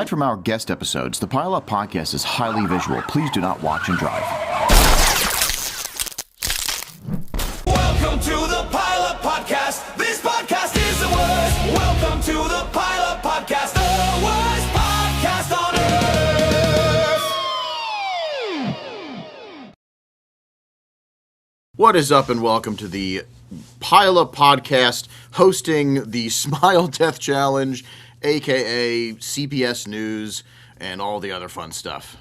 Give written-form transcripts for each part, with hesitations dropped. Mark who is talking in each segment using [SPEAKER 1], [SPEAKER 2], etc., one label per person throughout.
[SPEAKER 1] Aside from our guest episodes, the Pile Up Podcast is highly visual. Please do not watch and drive.
[SPEAKER 2] Welcome to the Pile Up Podcast. This podcast is the worst. Welcome to the Pile Up Podcast, the worst podcast on earth.
[SPEAKER 1] What is up, and welcome to the Pile Up Podcast, hosting the Smile Death Challenge, aka CPS News, and all the other fun stuff.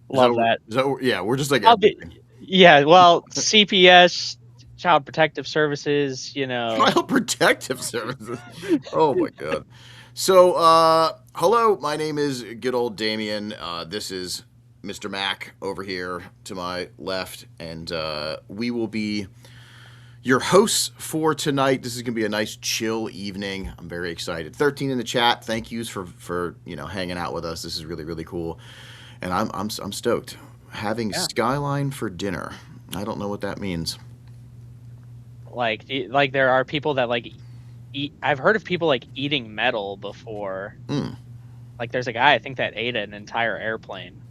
[SPEAKER 3] Love that.
[SPEAKER 1] Yeah, we're just like
[SPEAKER 3] yeah, well, CPS, Child Protective Services, you know.
[SPEAKER 1] Child Protective Services. Oh my god. So, hello, my name is good old Damien. This is Mr. Mac over here to my left, and we will be your hosts for tonight. This is going to be a nice chill evening. I'm very excited. 13 in the chat. Thank yous for hanging out with us. This is really, really cool. And I'm stoked. Having Skyline for dinner. I don't know what that means.
[SPEAKER 3] Like there are people that eat. I've heard of people eating metal before. Like there's a guy I think that ate an entire airplane.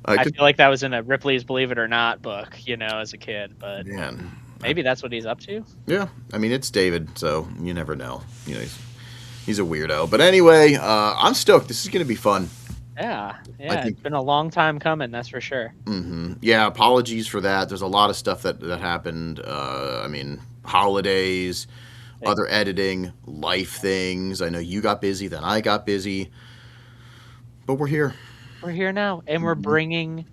[SPEAKER 3] I feel like that was in a Ripley's Believe It or Not book, as a kid, but maybe that's what he's up to.
[SPEAKER 1] Yeah, I mean, it's David, so you never know. He's a weirdo. But anyway, I'm stoked. This is going to be fun.
[SPEAKER 3] Yeah, it's been a long time coming, that's for sure.
[SPEAKER 1] Mm-hmm. Yeah, apologies for that. There's a lot of stuff that happened. I mean, holidays, other editing, life things. I know you got busy, then I got busy. But we're here.
[SPEAKER 3] We're here now, and we're bringing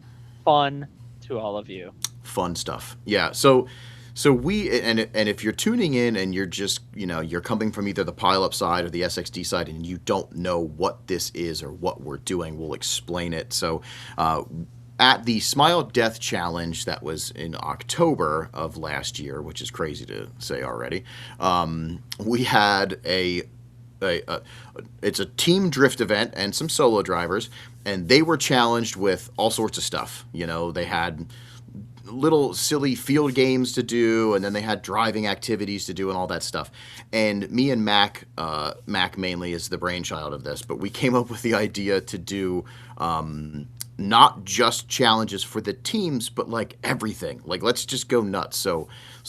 [SPEAKER 3] fun to all of you.
[SPEAKER 1] Fun stuff. Yeah. So we and if you're tuning in and you're just you're coming from either the Pile Up side or the sXd side and you don't know what this is or what we're doing, we'll explain it. So at the Smile Death Challenge that was in October of last year, which is crazy to say already, we had it's a team drift event and some solo drivers, and they were challenged with all sorts of stuff. They had little silly field games to do, and then they had driving activities to do and all that stuff. And me and Mac mainly is the brainchild of this, but we came up with the idea to do not just challenges for the teams, but everything. Let's just go nuts. So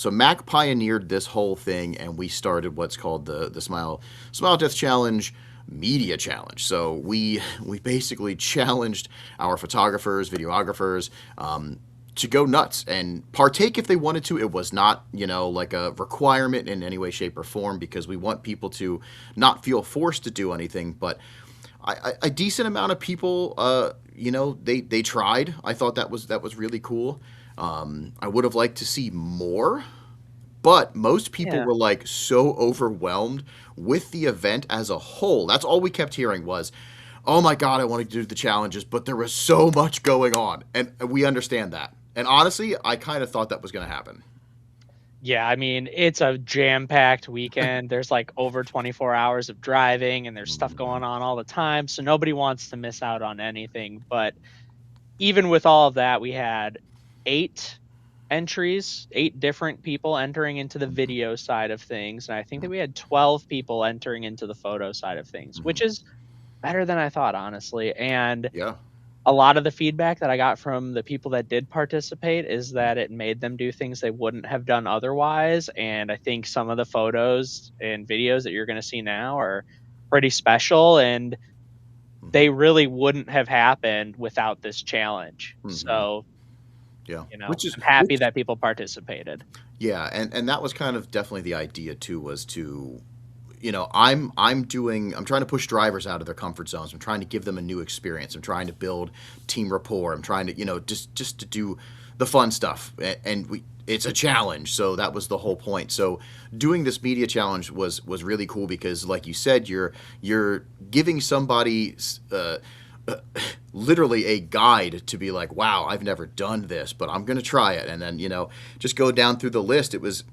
[SPEAKER 1] Mac pioneered this whole thing, and we started what's called the Smile Death Challenge Media Challenge. So we basically challenged our photographers, videographers, to go nuts and partake if they wanted to. It was not, like a requirement in any way, shape, or form, because we want people to not feel forced to do anything. But a decent amount of people, they tried. I thought that was really cool. I would have liked to see more, but most people were so overwhelmed with the event as a whole. That's all we kept hearing was, oh my God, I want to do the challenges, but there was so much going on. And we understand that. And honestly, I kind of thought that was going to happen.
[SPEAKER 3] Yeah, I mean, it's a jam-packed weekend. There's over 24 hours of driving, and there's stuff going on all the time. So nobody wants to miss out on anything. But even with all of that, we had 8 entries, 8 different people entering into the video side of things. And I think that we had 12 people entering into the photo side of things, which is better than I thought, honestly. And a lot of the feedback that I got from the people that did participate is that it made them do things they wouldn't have done otherwise. And I think some of the photos and videos that you're going to see now are pretty special, and they really wouldn't have happened without this challenge. So, I'm happy that people participated.
[SPEAKER 1] Yeah, and that was kind of definitely the idea too, was to I'm trying to push drivers out of their comfort zones. I'm trying to give them a new experience. I'm trying to build team rapport. I'm trying to, just to do the fun stuff. And it's a challenge, so that was the whole point. So doing this media challenge was really cool because, like you said, you're giving somebody literally a guide to be like, wow, I've never done this, but I'm gonna try it, and then just go down through the list. It was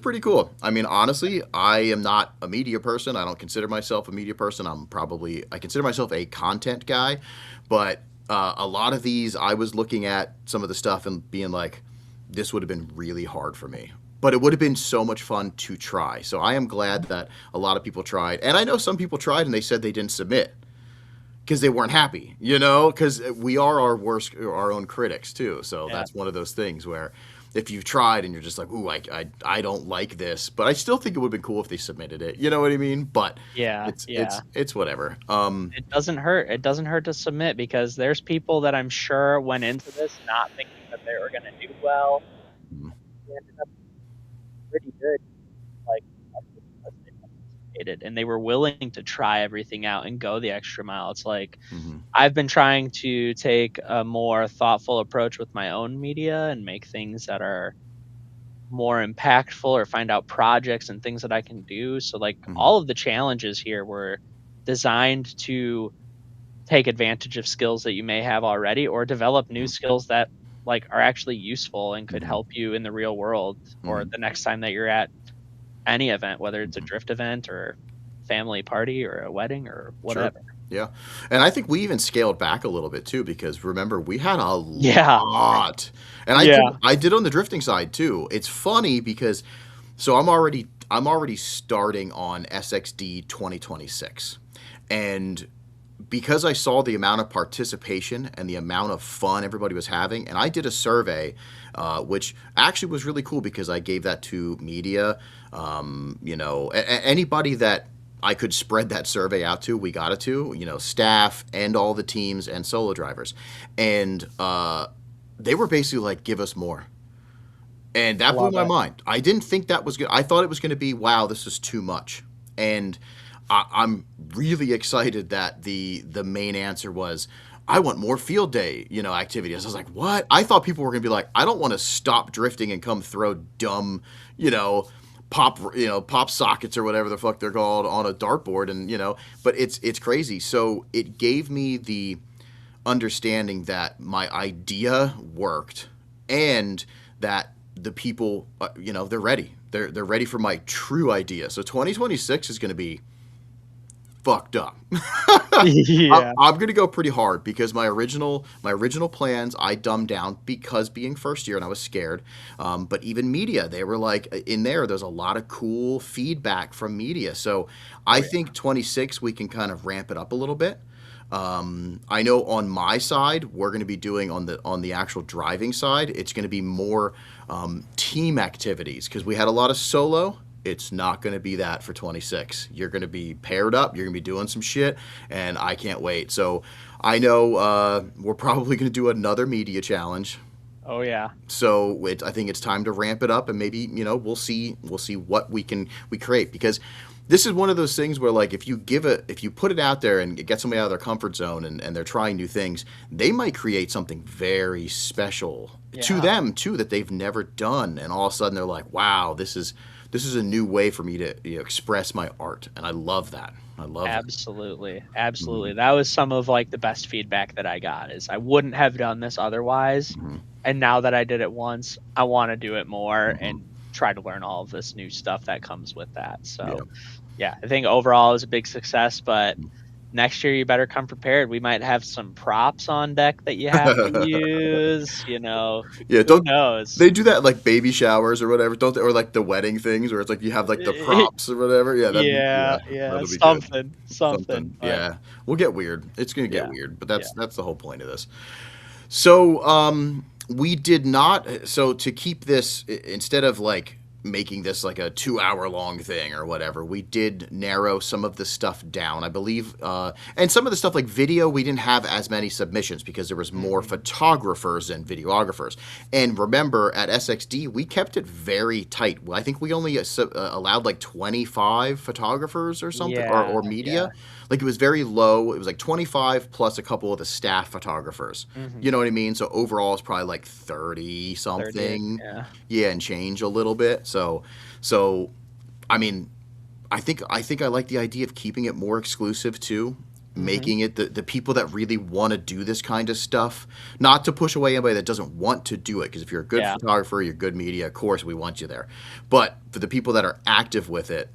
[SPEAKER 1] pretty cool. I mean, honestly, I am not a media person. I don't consider myself a media person. I consider myself a content guy, but a lot of these, I was looking at some of the stuff and being like, this would have been really hard for me. But it would have been so much fun to try. So I am glad that a lot of people tried. And I know some people tried and they said they didn't submit because they weren't happy, because we are our own critics too. So
[SPEAKER 3] Yeah.
[SPEAKER 1] that's one of those things where if you've tried and you're just like, ooh, I don't like this, but I still think it would have been cool if they submitted it. You know what I mean? But
[SPEAKER 3] Yeah,
[SPEAKER 1] it's whatever.
[SPEAKER 3] It doesn't hurt. It doesn't hurt to submit because there's people that I'm sure went into this not thinking that they were going to do well. They ended up pretty good, like because they participated and they were willing to try everything out and go the extra mile. It's like I've been trying to take a more thoughtful approach with my own media and make things that are more impactful or find out projects and things that I can do. So like all of the challenges here were designed to take advantage of skills that you may have already or develop new skills that like are actually useful and could help you in the real world or the next time that you're at any event, whether it's a drift event or family party or a wedding or whatever.
[SPEAKER 1] Sure. Yeah. And I think we even scaled back a little bit too, because remember, we had a
[SPEAKER 3] Yeah.
[SPEAKER 1] lot. And I did on the drifting side too. It's funny because so I'm already starting on sXd 2026. And because I saw the amount of participation and the amount of fun everybody was having, and I did a survey, which actually was really cool because I gave that to media. Anybody that I could spread that survey out to, we got it to, staff and all the teams and solo drivers. And they were basically like, give us more. And that blew my mind. I didn't think that was good. I thought it was going to be, wow, this is too much. And I'm really excited that the main answer was, I want more field day, activities. I was like, what? I thought people were going to be like, I don't want to stop drifting and come throw dumb, pop sockets or whatever the fuck they're called on a dartboard, and but it's crazy. So it gave me the understanding that my idea worked and that the people, they're ready. They're ready for my true idea. So 2026 is going to be fucked up.
[SPEAKER 3] Yeah.
[SPEAKER 1] I'm going to go pretty hard because my original plans I dumbed down because being first year and I was scared. But even media, they were like there's a lot of cool feedback from media. So I think 26 we can kind of ramp it up a little bit. I know on my side, we're going to be doing on the actual driving side, it's going to be more team activities because we had a lot of solo. It's not going to be that for 26. You're going to be paired up. You're going to be doing some shit, and I can't wait. So I know we're probably going to do another media challenge.
[SPEAKER 3] Oh yeah.
[SPEAKER 1] So I think it's time to ramp it up, and maybe we'll see what we create, because this is one of those things where, like, if you put it out there and get somebody out of their comfort zone and they're trying new things, they might create something very special to them too that they've never done, and all of a sudden they're like, wow, this is a new way for me to express my art, and I love that.
[SPEAKER 3] Absolutely. That was some of like the best feedback that I got. Is I wouldn't have done this otherwise, and now that I did it once, I want to do it more and try to learn all of this new stuff that comes with that. So yeah, I think overall it was a big success, but next year you better come prepared. We might have some props on deck that you have to use, who knows?
[SPEAKER 1] They do that at, like, baby showers or whatever, don't they? Or like the wedding things where it's like you have like the props or whatever. Yeah, that'll be
[SPEAKER 3] something.
[SPEAKER 1] Yeah, we'll get weird. It's gonna get weird, but that's the whole point of this. So we did not. So to keep this, instead of like making this like a 2 hour long thing or whatever. We did narrow some of the stuff down, I believe. And some of the stuff like video, we didn't have as many submissions because there was more photographers than videographers. And remember, at SXD, we kept it very tight. I think we only allowed like 25 photographers or something, or media. Like it was very low. It was like 25 plus a couple of the staff photographers. You know what I mean? So overall, it's probably like 30 something.
[SPEAKER 3] 30,
[SPEAKER 1] Yeah, and change a little bit. So, I mean, I think I like the idea of keeping it more exclusive too, making it the people that really want to do this kind of stuff, not to push away anybody that doesn't want to do it. Because if you're a good photographer, you're good media, of course we want you there. But for the people that are active with it,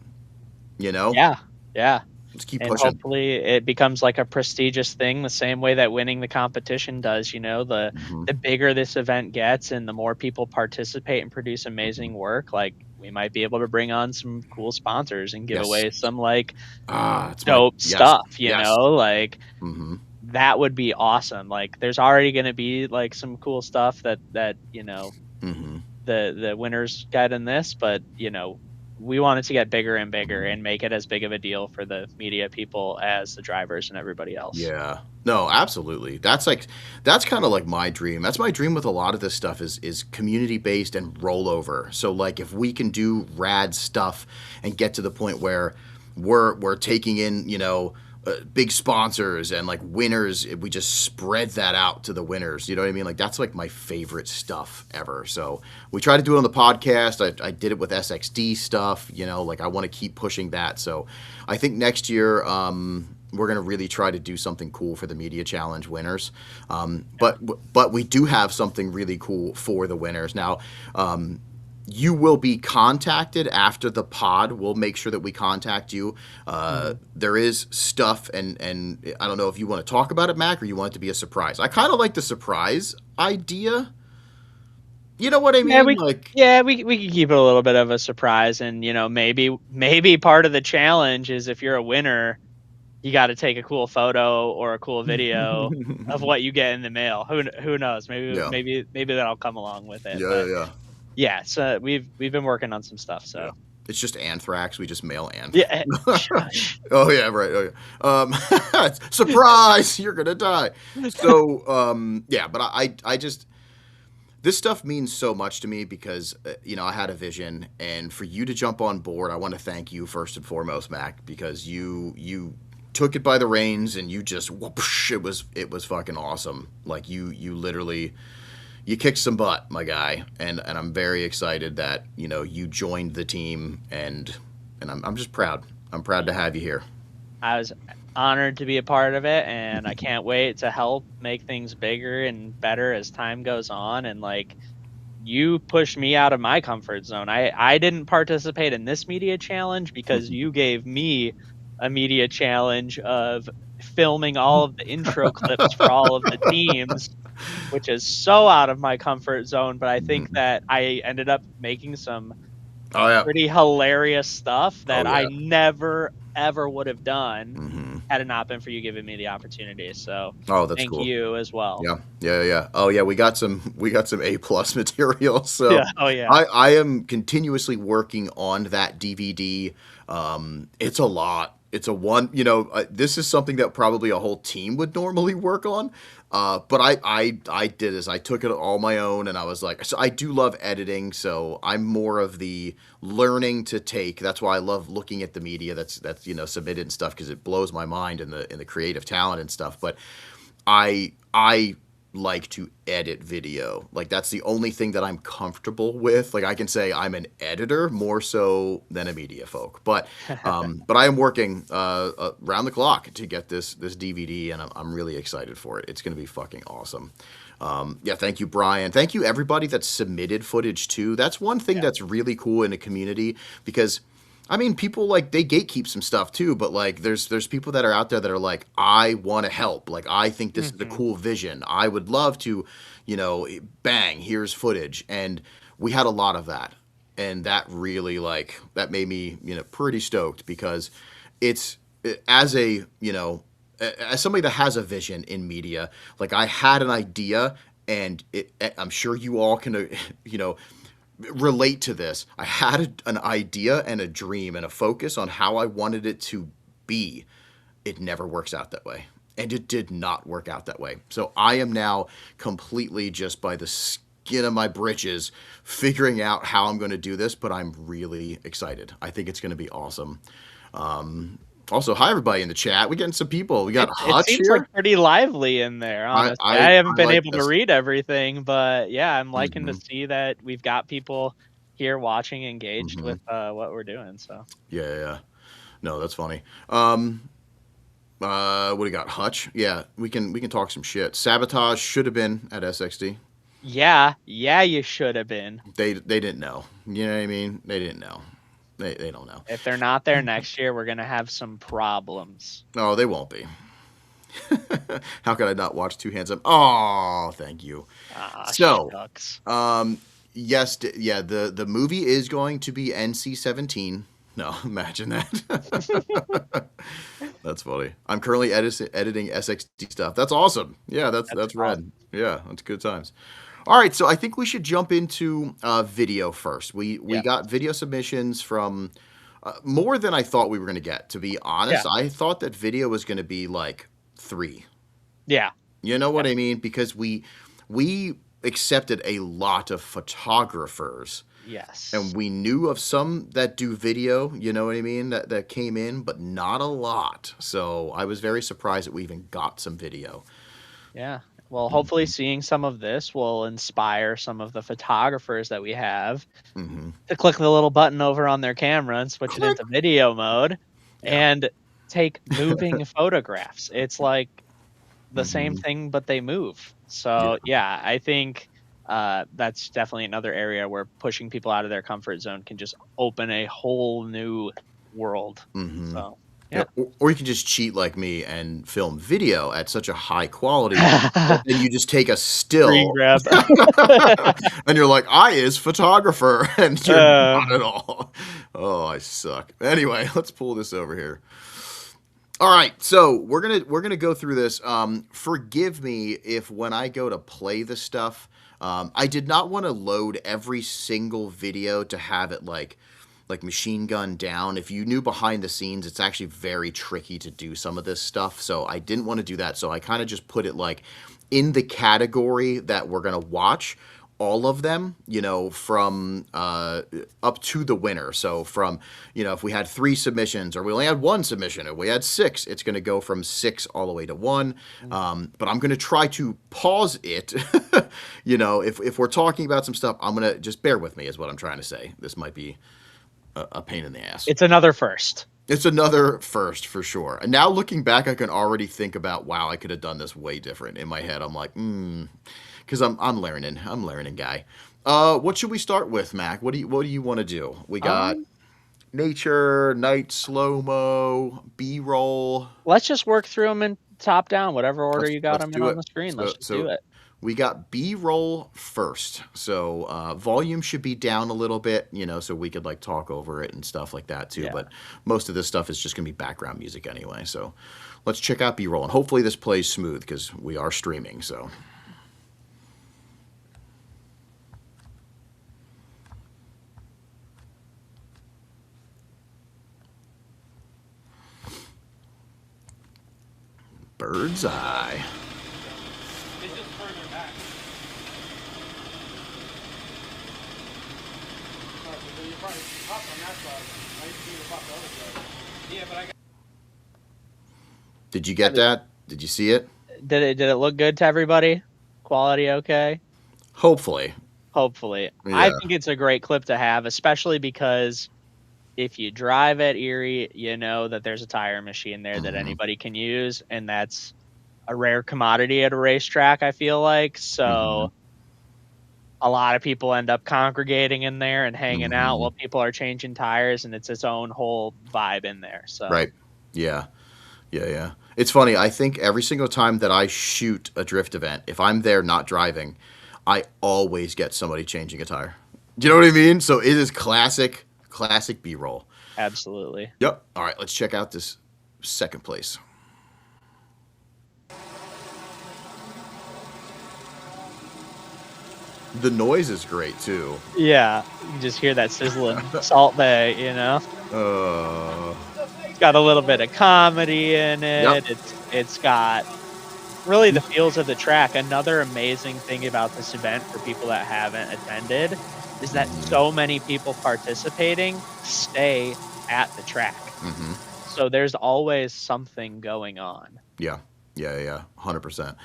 [SPEAKER 1] you know,
[SPEAKER 3] yeah.
[SPEAKER 1] let's keep
[SPEAKER 3] And
[SPEAKER 1] pushing.
[SPEAKER 3] hopefully it becomes like a prestigious thing, the same way that winning the competition does. You know, the bigger this event gets and the more people participate and produce amazing work, like we might be able to bring on some cool sponsors and give away some like dope stuff, you know, like that would be awesome. Like there's already going to be like some cool stuff that you know, the winners get in this, but you know, we want it to get bigger and bigger and make it as big of a deal for the media people as the drivers and everybody else.
[SPEAKER 1] Yeah. No, absolutely. That's kind of like my dream. That's my dream with a lot of this stuff is community based and rollover. So like if we can do rad stuff and get to the point where we're taking in, you know, big sponsors and like winners, we just spread that out to the winners. You know what I mean? Like that's like my favorite stuff ever. So we try to do it on the podcast. I did it with sXd stuff. You know, like I want to keep pushing that. So I think next year we're going to really try to do something cool for the Media Challenge winners. But we do have something really cool for the winners now. You will be contacted after the pod. We'll make sure that we contact you. There is stuff, and I don't know if you want to talk about it, Mac, or you want it to be a surprise. I kind of like the surprise idea. You know what I mean?
[SPEAKER 3] We can keep it a little bit of a surprise, and you know, maybe part of the challenge is if you're a winner, you got to take a cool photo or a cool video of what you get in the mail. Who knows? Maybe that'll come along with it. Yeah, so we've been working on some stuff. So
[SPEAKER 1] it's just anthrax. We just mail anthrax.
[SPEAKER 3] Yeah.
[SPEAKER 1] Oh yeah, right. Oh, yeah. Surprise! You're gonna die. So but I just this stuff means so much to me because you know I had a vision, and for you to jump on board, I want to thank you first and foremost, Mac, because you took it by the reins and you just whoosh, it was fucking awesome. Like you literally. You kicked some butt, my guy, and I'm very excited that you know you joined the team, and I'm just proud. I'm proud to have you here.
[SPEAKER 3] I was honored to be a part of it, and I can't wait to help make things bigger and better as time goes on. And like you pushed me out of my comfort zone. I didn't participate in this media challenge because you gave me a media challenge of filming all of the intro clips for all of the teams, which is so out of my comfort zone. But I think that I ended up making some pretty hilarious stuff that I never, ever would have done had it not been for you giving me the opportunity. So thank you as well.
[SPEAKER 1] Yeah. Oh yeah, we got some A+ material. So
[SPEAKER 3] yeah.
[SPEAKER 1] I am continuously working on that DVD. It's a lot. It's a one, you know, this is something that probably a whole team would normally work on. But I did this. I took it all my own, and I was like, so I do love editing. So I'm more of the learning to take. That's why I love looking at the media that's you know submitted and stuff, because it blows my mind in the creative talent and stuff. But I like to edit video. Like that's the only thing that I'm comfortable with. Like I can say I'm an editor more so than a media folk. But I am working around the clock to get this DVD, and I'm really excited for it. It's going to be fucking awesome. Thank you, Brian. Thank you, everybody that submitted footage too. That's one thing that's really cool in a community, because I mean, people like they gatekeep some stuff too, but like there's people that are out there that are like, I want to help. Like I think this is a cool vision. I would love to, you know, bang, here's footage. And we had a lot of that. And that really that made me, you know, pretty stoked, because it's as a, you know, as somebody that has a vision in media, like I had an idea, and I'm sure you all can, you know, relate to this. I had an idea and a dream and a focus on how I wanted it to be. It never works out that way. And it did not work out that way. So I am now completely just by the skin of my britches figuring out how I'm going to do this, but I'm really excited. I think it's going to be awesome. Also, hi everybody in the chat. We're getting some people. We got
[SPEAKER 3] It
[SPEAKER 1] Hutch
[SPEAKER 3] seems
[SPEAKER 1] here.
[SPEAKER 3] like pretty lively in there, honestly. I haven't been
[SPEAKER 1] like
[SPEAKER 3] able to
[SPEAKER 1] this.
[SPEAKER 3] read everything, but yeah, I'm liking to see that we've got people here watching, engaged with what we're doing. So
[SPEAKER 1] Yeah. No, that's funny. What do you got? Hutch? Yeah, we can talk some shit. Sabotage should have been at sXd.
[SPEAKER 3] yeah, you should have been.
[SPEAKER 1] They didn't know. You know what I mean? They didn't know. They don't know.
[SPEAKER 3] If they're not there next year, we're gonna have some problems.
[SPEAKER 1] No, they won't be. How could I not watch Two Hands Up? Oh, thank you. So,
[SPEAKER 3] shucks.
[SPEAKER 1] yes, yeah, the movie is going to be NC-17. No, imagine that. That's funny. I'm currently editing sXd stuff. That's awesome. Yeah, that's rad.
[SPEAKER 3] awesome.
[SPEAKER 1] Yeah, that's good times. All right, so I think we should jump into video first. We got video submissions from more than I thought we were going to get. To be honest, I thought that video was going to be like 3.
[SPEAKER 3] Yeah.
[SPEAKER 1] You know what I mean? Because we accepted a lot of photographers.
[SPEAKER 3] Yes.
[SPEAKER 1] And we knew of some that do video, you know what I mean, that came in, but not a lot. So I was very surprised that we even got some video.
[SPEAKER 3] Yeah. Well, hopefully seeing some of this will inspire some of the photographers that we have to click the little button over on their camera and switch it into video mode and take moving photographs. It's like the same thing, but they move. So yeah, I think that's definitely another area where pushing people out of their comfort zone can just open a whole new world. So yeah.
[SPEAKER 1] Or you can just cheat like me and film video at such a high quality that then you just take a still
[SPEAKER 3] Screen grab.
[SPEAKER 1] and you're like, I is photographer, and you're not at all. Oh, I suck. Anyway, let's pull this over here. All right, so we're gonna go through this. Forgive me if when I go to play the stuff, I did not want to load every single video to have it like machine gun down. If you knew behind the scenes, it's actually very tricky to do some of this stuff. So I didn't want to do that. So I kind of just put it like in the category that we're going to watch all of them, you know, from up to the winner. So from, you know, if we had 3 submissions or we only had 1 submission, or we had 6, it's going to go from 6 all the way to 1. But I'm going to try to pause it. You know, if we're talking about some stuff, I'm going to just bear with me is what I'm trying to say. This might be a pain in the ass.
[SPEAKER 3] It's another first.
[SPEAKER 1] It's another first for sure. And now looking back, I can already think about, wow, I could have done this way different. In my head, I'm like, because I'm learning. I'm learning, guy. What should we start with, Mac? What do you want to do? We got nature, night, slow-mo, B-roll.
[SPEAKER 3] Let's just work through them in top down, whatever order you got them in on the screen. Let's just do it.
[SPEAKER 1] We got B-roll first. So volume should be down a little bit, you know, so we could like talk over it and stuff like that too. Yeah. But most of this stuff is just going to be background music anyway. So let's check out B-roll. And hopefully this plays smooth because we are streaming, so. Bird's eye. Did you get that? Did you see it?
[SPEAKER 3] Did it look good to everybody? Quality okay?
[SPEAKER 1] Hopefully.
[SPEAKER 3] Yeah. I think it's a great clip to have, especially because if you drive at Erie, you know that there's a tire machine there that anybody can use, and that's a rare commodity at a racetrack, I feel like. So a lot of people end up congregating in there and hanging out while people are changing tires, and it's its own whole vibe in there. So
[SPEAKER 1] right. Yeah. It's funny. I think every single time that I shoot a drift event, if I'm there not driving, I always get somebody changing a tire. Do you know what I mean? So it is classic B-roll.
[SPEAKER 3] Absolutely.
[SPEAKER 1] Yep. All right, let's check out this second place. The noise is great too.
[SPEAKER 3] Yeah, you can just hear that sizzling salt bay, you know?
[SPEAKER 1] Uh,
[SPEAKER 3] It's got a little bit of comedy in
[SPEAKER 1] yep.
[SPEAKER 3] it. It's got really the feels of the track. Another amazing thing about this event for people that haven't attended is that
[SPEAKER 1] Mhm.
[SPEAKER 3] so many people participating stay at the track.
[SPEAKER 1] Mhm.
[SPEAKER 3] So there's always something going on.
[SPEAKER 1] Yeah. Yeah, yeah, 100%.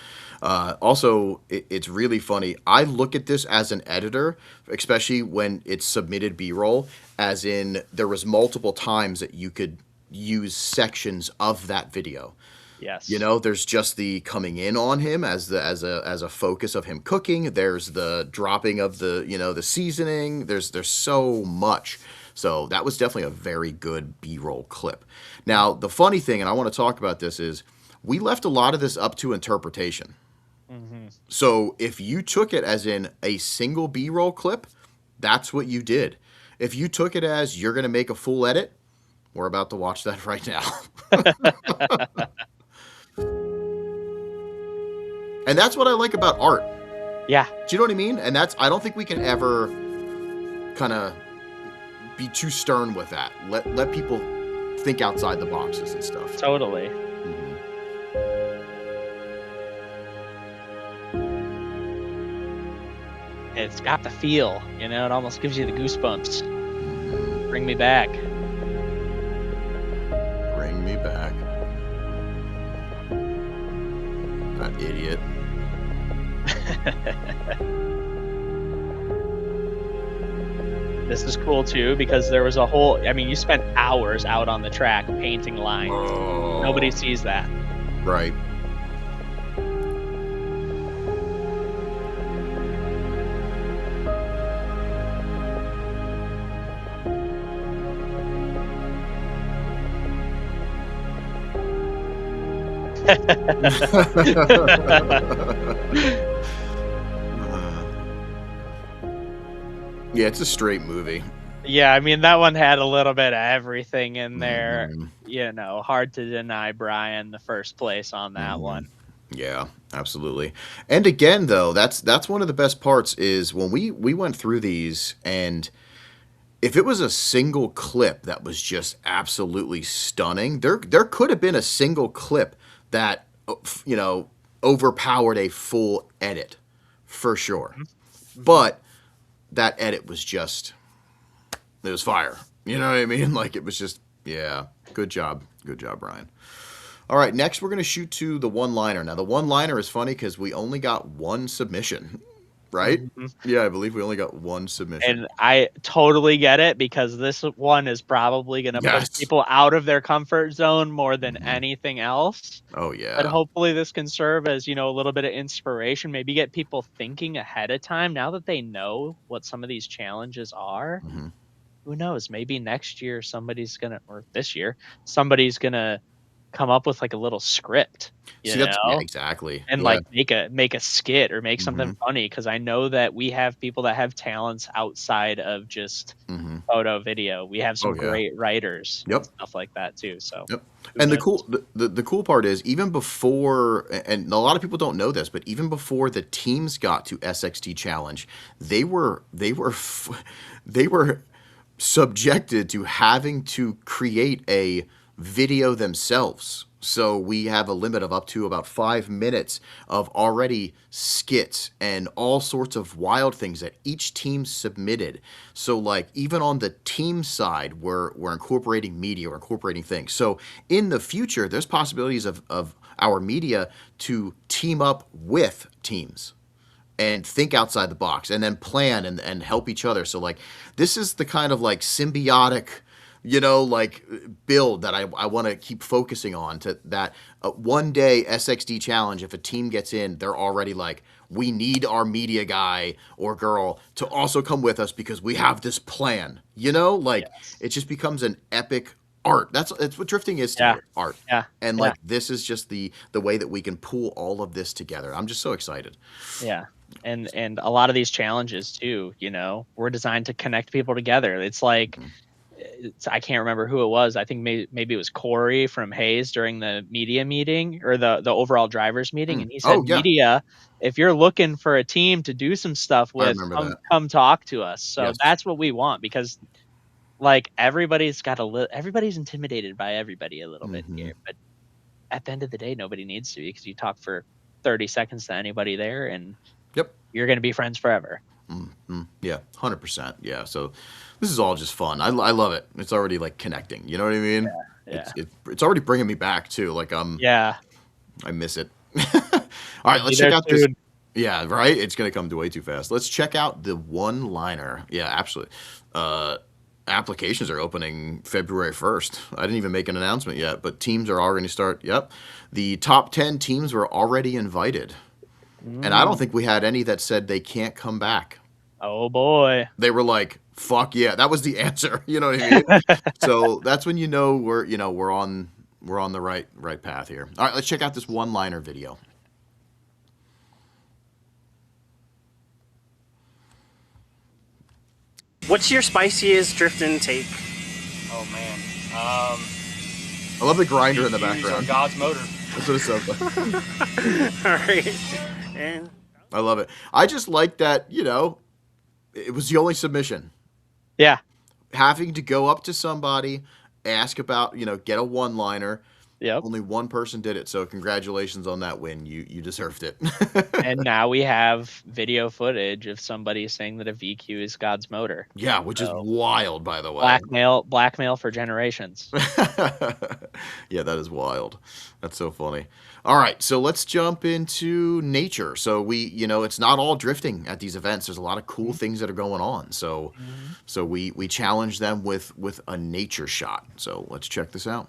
[SPEAKER 1] Also, it's really funny. I look at this as an editor, especially when it's submitted B-roll, as in there was multiple times that you could use sections of that video. You
[SPEAKER 3] Yes.
[SPEAKER 1] know, there's just the coming in on him as a focus of him cooking. There's the dropping of the seasoning. There's so much. So that was definitely a very good B-roll clip. Now, the funny thing, and I want to talk about this, is we left a lot of this up to interpretation.
[SPEAKER 3] Mhm.
[SPEAKER 1] So if you took it as in a single B-roll clip, that's what you did. If you took it as you're going to make a full edit, we're about to watch that right now. And that's what I like about art.
[SPEAKER 3] Yeah,
[SPEAKER 1] Do you know what I mean? And I don't think we can ever kind of be too stern with that. Let people think outside the boxes and stuff.
[SPEAKER 3] totally.
[SPEAKER 1] Mhm.
[SPEAKER 3] It's got the feel, you know, it almost gives you the goosebumps.
[SPEAKER 1] Mhm.
[SPEAKER 3] Bring me back.
[SPEAKER 1] Bring me back. That idiot.
[SPEAKER 3] This is cool too because there was a whole I mean, you spent hours out on the track painting lines. Nobody
[SPEAKER 1] Oh,
[SPEAKER 3] sees that.
[SPEAKER 1] right. Yeah, it's a straight movie.
[SPEAKER 3] Yeah, I mean, that one had a little bit of everything in there,
[SPEAKER 1] Mhm.
[SPEAKER 3] you know, hard to deny Brian the first place on that one.
[SPEAKER 1] Mhm. Yeah, absolutely. And again, though, that's one of the best parts is when we went through these, and if it was a single clip that was just absolutely stunning, there could have been a single clip that overpowered a full edit for sure.
[SPEAKER 3] Mhm, mhm.
[SPEAKER 1] But that edit was just it was fire. You know what I mean? Like it was just yeah, good job. Good job, Brian. All right, next we're going to shoot to the one-liner. Now, the one-liner is funny because we only got one submission, right?
[SPEAKER 3] Mhm.
[SPEAKER 1] Yeah, I believe we only got one submission.
[SPEAKER 3] And I totally get it because this one is probably gonna push
[SPEAKER 1] Yes.
[SPEAKER 3] people out of their comfort zone more than
[SPEAKER 1] Mhm.
[SPEAKER 3] anything else.
[SPEAKER 1] Oh,
[SPEAKER 3] But
[SPEAKER 1] yeah.
[SPEAKER 3] hopefully this can serve as, you know, a little bit of inspiration, maybe get people thinking ahead of time now that they know what some of these challenges are.
[SPEAKER 1] Mhm.
[SPEAKER 3] Who knows? Maybe next year somebody's gonna or this year, somebody's gonna come up with, like, a little script, you
[SPEAKER 1] See, that's yeah,
[SPEAKER 3] know,
[SPEAKER 1] exactly.
[SPEAKER 3] and,
[SPEAKER 1] Yeah.
[SPEAKER 3] like, make a skit or make something
[SPEAKER 1] Mhm.
[SPEAKER 3] funny because I know that we have people that have talents outside of just
[SPEAKER 1] Mhm.
[SPEAKER 3] photo, video. We have
[SPEAKER 1] Oh,
[SPEAKER 3] some
[SPEAKER 1] yeah.
[SPEAKER 3] great writers and
[SPEAKER 1] Yep.
[SPEAKER 3] stuff like that too, so
[SPEAKER 1] Yep.
[SPEAKER 3] who
[SPEAKER 1] And the
[SPEAKER 3] knows?
[SPEAKER 1] cool the cool part is even before and a lot of people don't know this, but even before the teams got to SXT Challenge, they were subjected to having to create a video themselves. So we have a limit of up to about 5 minutes of already skits and all sorts of wild things that each team submitted. So like even on the team side, we're incorporating media, we're incorporating things. So in the future, there's possibilities of our media to team up with teams and think outside the box and then plan and help each other. So like this is the kind of like symbiotic, like build that I want to keep focusing on to that one day SXD challenge. If a team gets in, they're already like, we need our media guy or girl to also come with us because we have this plan, like
[SPEAKER 3] Yes.
[SPEAKER 1] it just becomes an epic art. That's what drifting is to
[SPEAKER 3] Yeah.
[SPEAKER 1] me, art.
[SPEAKER 3] Yeah.
[SPEAKER 1] And
[SPEAKER 3] Yeah.
[SPEAKER 1] like this is just the way that we can pull all of this together. I'm just so excited.
[SPEAKER 3] Yeah. And a lot of these challenges too, you know, were designed to connect people together. It's like
[SPEAKER 1] Mhm.
[SPEAKER 3] I can't remember who it was. I think maybe it was Corey from Hayes during the media meeting or the overall drivers meeting, and he said,
[SPEAKER 1] Oh, yeah.
[SPEAKER 3] "Media, if you're looking for a team to do some stuff
[SPEAKER 1] I
[SPEAKER 3] with,
[SPEAKER 1] remember that.
[SPEAKER 3] come talk to us." So
[SPEAKER 1] Yes.
[SPEAKER 3] that's what we want, because like everybody's intimidated by everybody a little bit
[SPEAKER 1] Mhm.
[SPEAKER 3] here, but at the end of the day, nobody needs to be, because you talk for 30 seconds to anybody there, and
[SPEAKER 1] Yep.
[SPEAKER 3] you're going to be friends forever.
[SPEAKER 1] Yeah, 100%. Yeah, so this is all just fun. I love it. It's already like connecting. You know what I mean?
[SPEAKER 3] Yeah.
[SPEAKER 1] It's already bringing me back too. Like
[SPEAKER 3] Yeah.
[SPEAKER 1] I miss it. All right,
[SPEAKER 3] Be
[SPEAKER 1] let's check
[SPEAKER 3] there
[SPEAKER 1] out this.
[SPEAKER 3] soon.
[SPEAKER 1] Yeah, right. It's gonna come way too fast. Let's check out the one-liner. Yeah, absolutely. Applications are opening February 1st. I didn't even make an announcement yet, but teams are already start. Yep, the top 10 teams were already invited, and I don't think we had any that said they can't come back.
[SPEAKER 3] Oh boy.
[SPEAKER 1] They were like, "Fuck yeah!" That was the answer. You know what I mean? So that's when you know we're on the right path here. All right, let's check out this one-liner video.
[SPEAKER 4] What's your spiciest drifting take?
[SPEAKER 5] Oh man.
[SPEAKER 1] I love the grinder in the
[SPEAKER 5] Are
[SPEAKER 1] background.
[SPEAKER 5] God's motor.
[SPEAKER 1] That's what it sounds like.
[SPEAKER 4] All right. And
[SPEAKER 1] I love it. I just like that, it was the only submission.
[SPEAKER 3] Yeah.
[SPEAKER 1] Having to go up to somebody, ask about, get a one-liner.
[SPEAKER 3] Yep.
[SPEAKER 1] Only one person did it, so congratulations on that win. You deserved it.
[SPEAKER 3] And now we have video footage of somebody saying that a VQ is God's motor.
[SPEAKER 1] Yeah, which is wild, by the way.
[SPEAKER 3] Blackmail for generations.
[SPEAKER 1] Yeah, that is wild. That's so funny. All right, so let's jump into nature. So it's not all drifting at these events. There's a lot of cool things that are going on. So we challenge them with a nature shot. So let's check this out.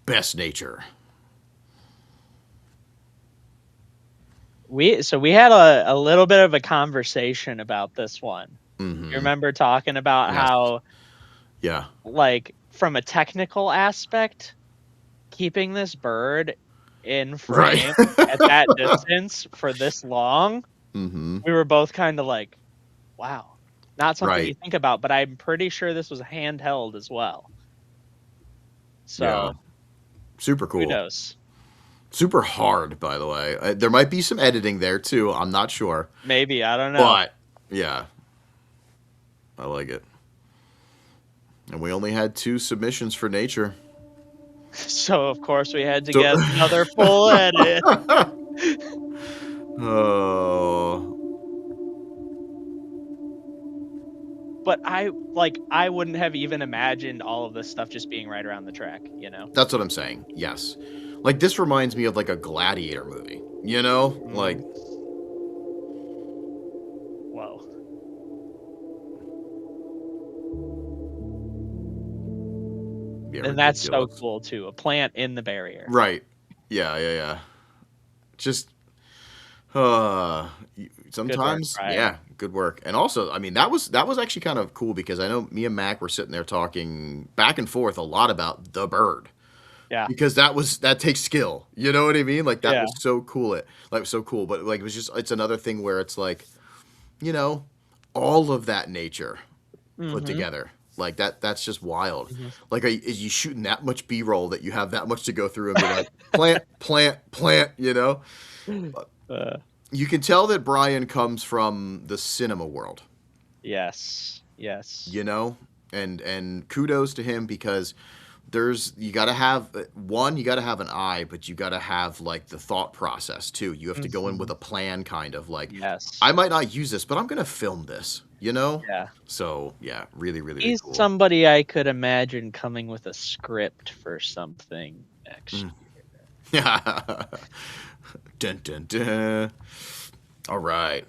[SPEAKER 1] Best nature.
[SPEAKER 3] We had a little bit of a conversation about this one.
[SPEAKER 1] Mm-hmm.
[SPEAKER 3] You remember talking about how,
[SPEAKER 1] yeah,
[SPEAKER 3] like, from a technical aspect, keeping this bird in frame at that distance for this long, we were both kind of like, wow, not something you think about, but I'm pretty sure this was handheld as well. So,
[SPEAKER 1] yeah. Super cool.
[SPEAKER 3] Kudos.
[SPEAKER 1] Super hard, by the way. There might be some editing there too. I'm not sure.
[SPEAKER 3] Maybe, I don't know.
[SPEAKER 1] But yeah, I like it. And we only had 2 submissions for nature.
[SPEAKER 3] So of course we had to get another full edit.
[SPEAKER 1] Oh.
[SPEAKER 3] But I wouldn't have even imagined all of this stuff just being right around the track,
[SPEAKER 1] That's what I'm saying. Yes. Like, this reminds me of like a Gladiator movie, Like,
[SPEAKER 3] whoa.
[SPEAKER 1] yeah,
[SPEAKER 3] And that's so
[SPEAKER 1] ridiculous.
[SPEAKER 3] cool too. A plant in the barrier.
[SPEAKER 1] Right. Yeah. Just sometimes,
[SPEAKER 3] Brian.
[SPEAKER 1] good work. And also, I mean, that was actually kind of cool, because I know me and Mac were sitting there talking back and forth a lot about the bird.
[SPEAKER 3] Yeah.
[SPEAKER 1] Because that takes skill. You know what I mean? Like, that was so cool. So cool. But like, it's another thing where it's like, all of that nature put together. Like, that's just wild. Like, is you shooting that much B-roll that you have that much to go through and be like, plant, You can tell that Brian comes from the cinema world.
[SPEAKER 3] Yes.
[SPEAKER 1] And kudos to him, because you got to have an eye, but you got to have like the thought process too. You have to go in with a plan, kind of like, I might not use this, but I'm going to film this,
[SPEAKER 3] Yeah.
[SPEAKER 1] So yeah, really, really,
[SPEAKER 3] He's
[SPEAKER 1] cool.
[SPEAKER 3] somebody I could imagine coming with a script for something next year.
[SPEAKER 1] Dun, dun, dun. All right.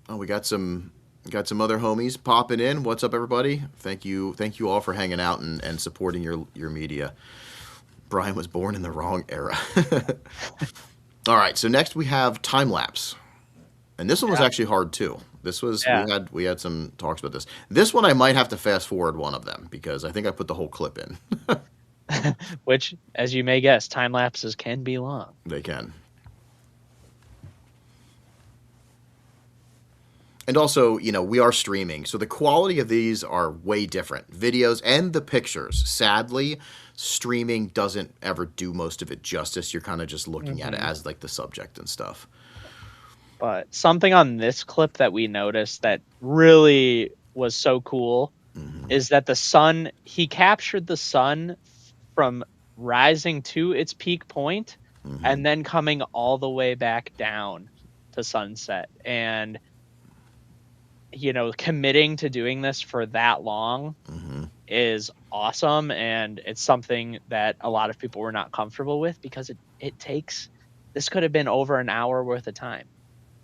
[SPEAKER 1] Oh, we got some other homies popping in. What's up, everybody? Thank you all for hanging out and supporting your media. Brian was born in the wrong era. All right, so next we have time lapse, and this one was actually hard too. This was we had some talks about this. This one I might have to fast forward one of them, because I think I put the whole clip in.
[SPEAKER 3] Which, as you may guess, time lapses can be long.
[SPEAKER 1] They can. And also, you know, we are streaming, so the quality of these are way different. Videos and the pictures. Sadly, streaming doesn't ever do most of it justice. You're kind of just looking at it as like the subject and stuff.
[SPEAKER 3] But something on this clip that we noticed that really was so cool is that the sun, he captured the sun from rising to its peak point and then coming all the way back down to sunset. And, you know, committing to doing this for that long is awesome. And it's something that a lot of people were not comfortable with because it takes, this could have been over an hour worth of time,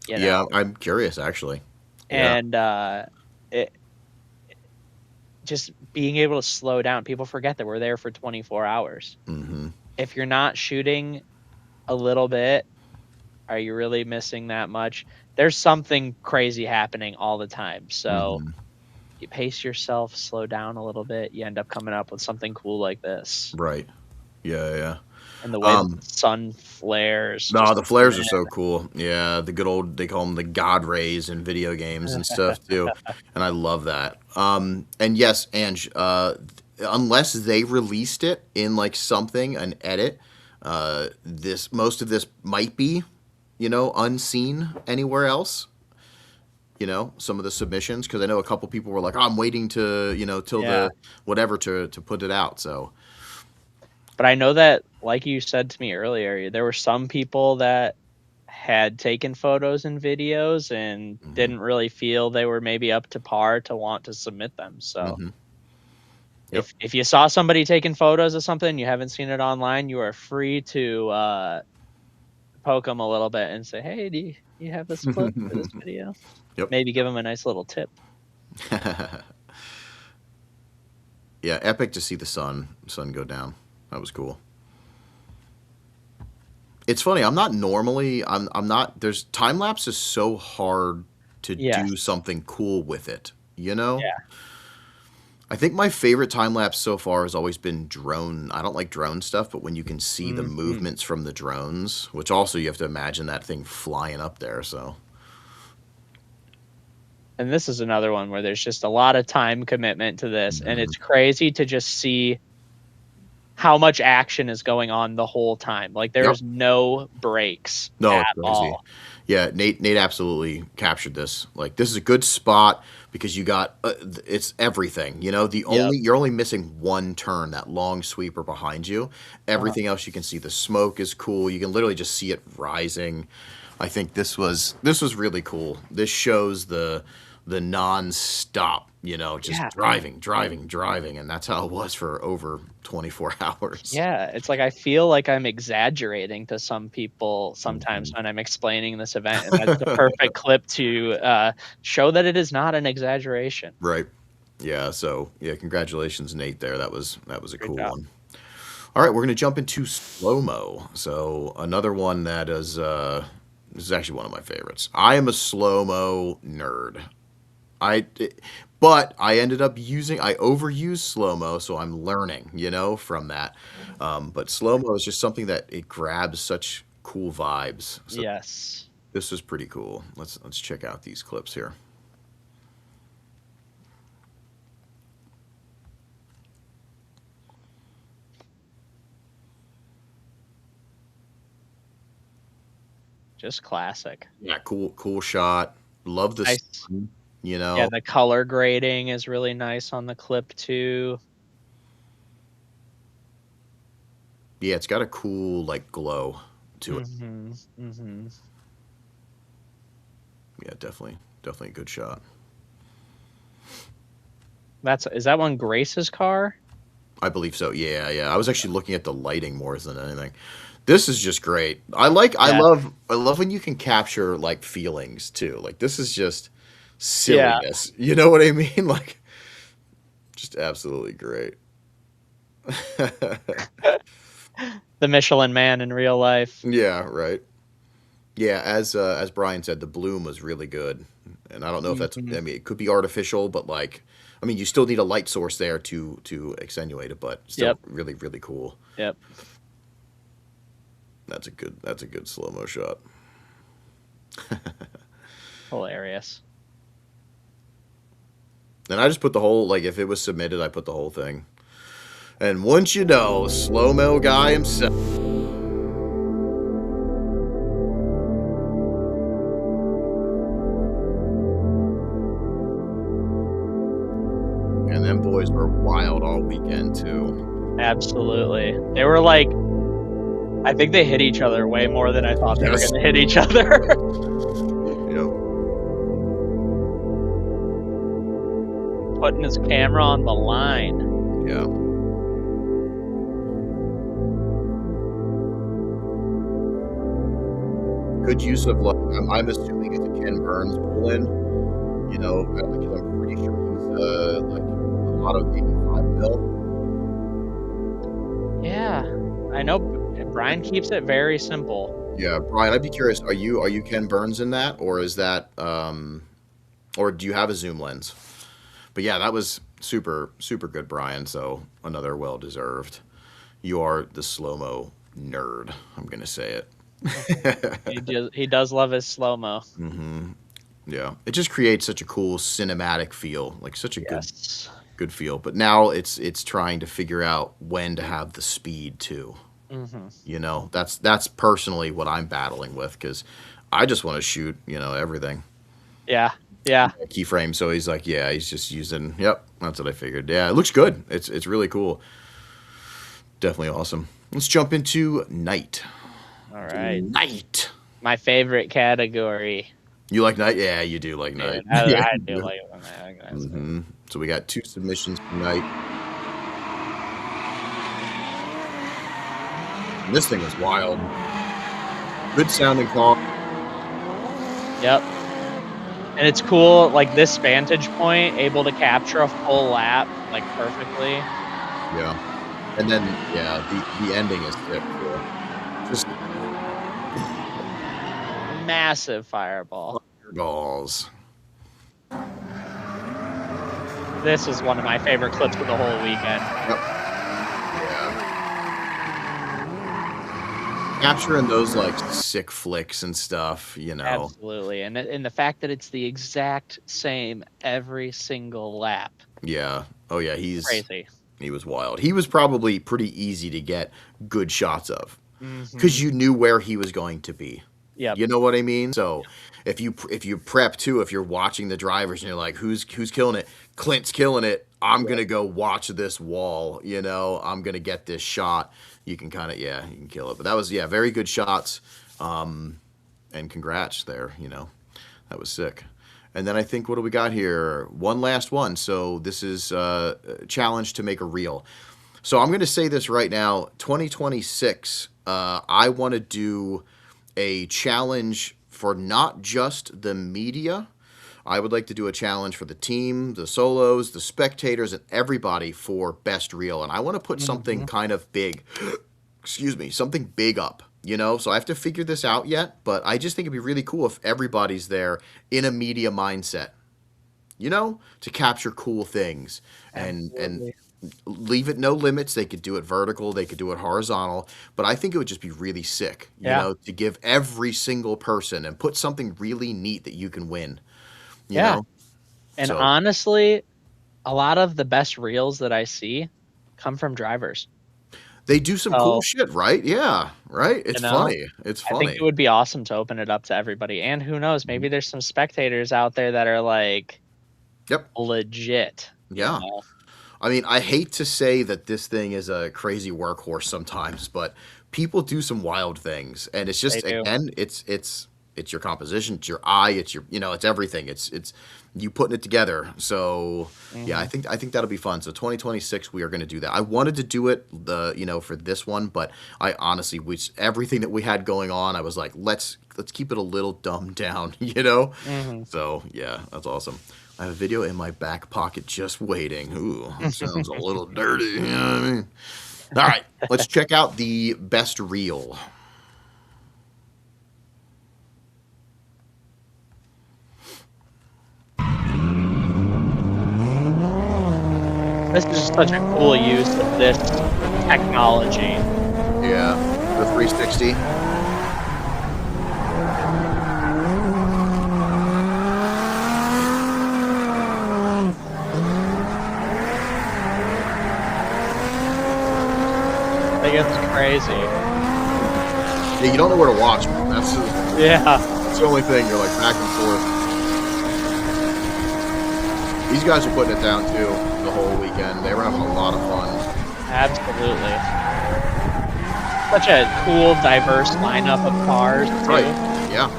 [SPEAKER 3] you
[SPEAKER 1] Yeah,
[SPEAKER 3] know?
[SPEAKER 1] I'm curious actually. Yeah.
[SPEAKER 3] And it just being able to slow down. People forget that we're there for 24 hours. If you're not shooting a little bit, are you really missing that much? There's something crazy happening all the time. So you pace yourself, slow down a little bit, you end up coming up with something cool like this.
[SPEAKER 1] Right. Yeah.
[SPEAKER 3] And the way that the sun flares.
[SPEAKER 1] No,
[SPEAKER 3] just
[SPEAKER 1] the flares are so cool. Yeah, the good old, they call them the God rays in video games and stuff too. And I love that. And yes, Ange, unless they released it in like something, an edit, most of this might be, you know, unseen anywhere else. You know, some of the submissions, because I know a couple people were like, oh, I'm waiting to, you know, till
[SPEAKER 3] Yeah.
[SPEAKER 1] the whatever to put it out. So,
[SPEAKER 3] But I know that, like you said to me earlier, there were some people that had taken photos and videos and didn't really feel they were maybe up to par to want to submit them. So
[SPEAKER 1] Yep.
[SPEAKER 3] if you saw somebody taking photos of something and you haven't seen it online, you are free to poke them a little bit and say, hey, do you have this clip for this video?
[SPEAKER 1] Yep.
[SPEAKER 3] Maybe give them a nice little tip.
[SPEAKER 1] Yeah, epic to see the sun go down. That was cool. It's funny. I'm not. There's time lapse is so hard to
[SPEAKER 3] Yes.
[SPEAKER 1] do something cool with it. You know.
[SPEAKER 3] Yeah.
[SPEAKER 1] I think my favorite time lapse so far has always been drone. I don't like drone stuff, but when you can see the movements from the drones, which also you have to imagine that thing flying up there. So.
[SPEAKER 3] And this is another one where there's just a lot of time commitment to this, and it's crazy to just see how much action is going on the whole time. Like there's no breaks
[SPEAKER 1] No,
[SPEAKER 3] at
[SPEAKER 1] it's crazy.
[SPEAKER 3] all.
[SPEAKER 1] Yeah, Nate absolutely captured this. Like this is a good spot because you got it's everything. You know, you're only missing one turn, that long sweeper behind you. Everything else you can see. The smoke is cool. You can literally just see it rising. I think this was really cool. This shows the non-stop, you know, just driving, and that's how it was for over 24 hours.
[SPEAKER 3] Yeah, it's like I feel like I'm exaggerating to some people sometimes when I'm explaining this event, and that's the perfect clip to show that it is not an exaggeration.
[SPEAKER 1] Right. Yeah, so yeah, congratulations, Nate, there. That was a cool
[SPEAKER 3] job.
[SPEAKER 1] one. All right, we're gonna jump into slow-mo. So another one that is this is actually one of my favorites. I am a slow-mo nerd. But I ended up I overused slow-mo, so I'm learning, you know, from that. But slow-mo is just something that it grabs such cool vibes. So
[SPEAKER 3] Yes.
[SPEAKER 1] this was pretty cool. Let's check out these clips here.
[SPEAKER 3] Just classic.
[SPEAKER 1] Yeah, cool shot. Love the
[SPEAKER 3] Nice.
[SPEAKER 1] sun, you know.
[SPEAKER 3] Yeah, the color grading is really nice on the clip too.
[SPEAKER 1] Yeah, it's got a cool like glow to it. Yeah, definitely a good shot.
[SPEAKER 3] Is that one Grace's car?
[SPEAKER 1] I believe so. Yeah. I was actually looking at the lighting more than anything. This is just great. I love when you can capture like feelings too. Like this is just silliness. You know what I mean? Like just absolutely great.
[SPEAKER 3] The Michelin Man in real life.
[SPEAKER 1] Yeah, right. Yeah, as Brian said, the bloom was really good. And I don't know if that's I mean it could be artificial, but like I mean you still need a light source there to accentuate it, but still really, really cool.
[SPEAKER 3] Yep.
[SPEAKER 1] That's a good slow-mo shot.
[SPEAKER 3] Hilarious.
[SPEAKER 1] And I just put the whole, like, if it was submitted, I put the whole thing. And once you know, slow-mo guy himself. And them boys were wild all weekend, too.
[SPEAKER 3] Absolutely. They were like, I think they hit each other way more than I thought they were
[SPEAKER 1] Yes.
[SPEAKER 3] going to hit each other.
[SPEAKER 1] Yep.
[SPEAKER 3] Putting his camera on the line.
[SPEAKER 1] Yeah. Good use of, like, I'm assuming it's a Ken Burns pull-in, you know, because I'm pretty sure he's, like, a lot of 85 mil.
[SPEAKER 3] Yeah. I know Brian keeps it very simple.
[SPEAKER 1] Yeah, Brian, I'd be curious, are you Ken Burns in that, or is that, or do you have a zoom lens? But yeah, that was super, super good, Brian, so another well-deserved. You are the slow-mo nerd, I'm going to say it.
[SPEAKER 3] He does love his slow-mo.
[SPEAKER 1] Yeah, it just creates such a cool cinematic feel, like such a
[SPEAKER 3] Yes.
[SPEAKER 1] good feel. But now it's trying to figure out when to have the speed too. You know, that's personally what I'm battling with, because I just want to shoot, you know, everything.
[SPEAKER 3] Yeah. Yeah.
[SPEAKER 1] Keyframe. So he's like, yeah, he's just using. Yep, that's what I figured. Yeah, it looks good. It's really cool. Definitely awesome. Let's jump into night.
[SPEAKER 3] All right.
[SPEAKER 1] Night.
[SPEAKER 3] My favorite category.
[SPEAKER 1] You like night? Yeah, you do like night.
[SPEAKER 3] Dude, I
[SPEAKER 1] Yeah,
[SPEAKER 3] do
[SPEAKER 1] you
[SPEAKER 3] like it when I organize it.
[SPEAKER 1] So we got 2 submissions for night. And this thing was wild. Good sounding call.
[SPEAKER 3] Yep. And it's cool, like this vantage point, able to capture a full lap, like perfectly.
[SPEAKER 1] Yeah. And then, yeah, the ending is sick. Just
[SPEAKER 3] Massive fireball.
[SPEAKER 1] balls.
[SPEAKER 3] This is one of my favorite clips of the whole weekend.
[SPEAKER 1] Yep. Yeah. Capturing those, like, sick flicks and stuff, you know.
[SPEAKER 3] Absolutely. And the fact that it's the exact same every single lap.
[SPEAKER 1] Yeah. Oh, yeah,
[SPEAKER 3] Crazy.
[SPEAKER 1] He was wild. He was probably pretty easy to get good shots of, because you knew where he was going to be.
[SPEAKER 3] Yeah.
[SPEAKER 1] You know what I mean? So if you prep too, if you're watching the drivers and you're like, who's killing it? Clint's killing it. I'm gonna go watch this wall. You know, I'm gonna get this shot. You can kind of you can kill it. But that was very good shots. And congrats there. You know, that was sick. And then I think, what do we got here? One last one. So this is a challenge to make a reel. So I'm gonna say this right now. 2026. I want to do a challenge for not just the media. I would like to do a challenge for the team, the solos, the spectators, and everybody for best reel. And I want to put something kind of big, something big up, you know? So I have to figure this out yet, but I just think it'd be really cool if everybody's there in a media mindset, you know, to capture cool things and leave it no limits. They could do it vertical, they could do it horizontal, but I think it would just be really sick, you know, to give every single person and put something really neat that you can win. You know?
[SPEAKER 3] And
[SPEAKER 1] So-
[SPEAKER 3] honestly, a lot of the best reels that I see come from drivers.
[SPEAKER 1] They do some cool shit, right? Yeah, right? It's funny. It's
[SPEAKER 3] I
[SPEAKER 1] funny.
[SPEAKER 3] think it would be awesome to open it up to everybody. And who knows, maybe there's some spectators out there that are like legit.
[SPEAKER 1] Yeah.
[SPEAKER 3] You know?
[SPEAKER 1] I mean, I hate to say that this thing is a crazy workhorse sometimes, but people do some wild things, and it's just, again, it's your composition, it's your eye, it's your, you know, it's everything. It's you putting it together. So yeah, I think that'll be fun. So 2026, we are going to do that. I wanted to do it for this one, but I honestly, everything that we had going on, I was like, let's keep it a little dumbed down, you know? So yeah, that's awesome. I have a video in my back pocket just waiting. Ooh, that sounds a little dirty. You know what I mean? All right, let's check out the best reel.
[SPEAKER 3] This is just such a cool use of this technology.
[SPEAKER 1] Yeah, the 360.
[SPEAKER 3] crazy.
[SPEAKER 1] Yeah, you don't know where to watch.
[SPEAKER 3] Yeah,
[SPEAKER 1] That's the only thing. You're like back and forth. These guys are putting it down too the whole weekend. They were having a lot of fun.
[SPEAKER 3] absolutely. Such a cool, diverse lineup of cars, too.
[SPEAKER 1] Right. Yeah.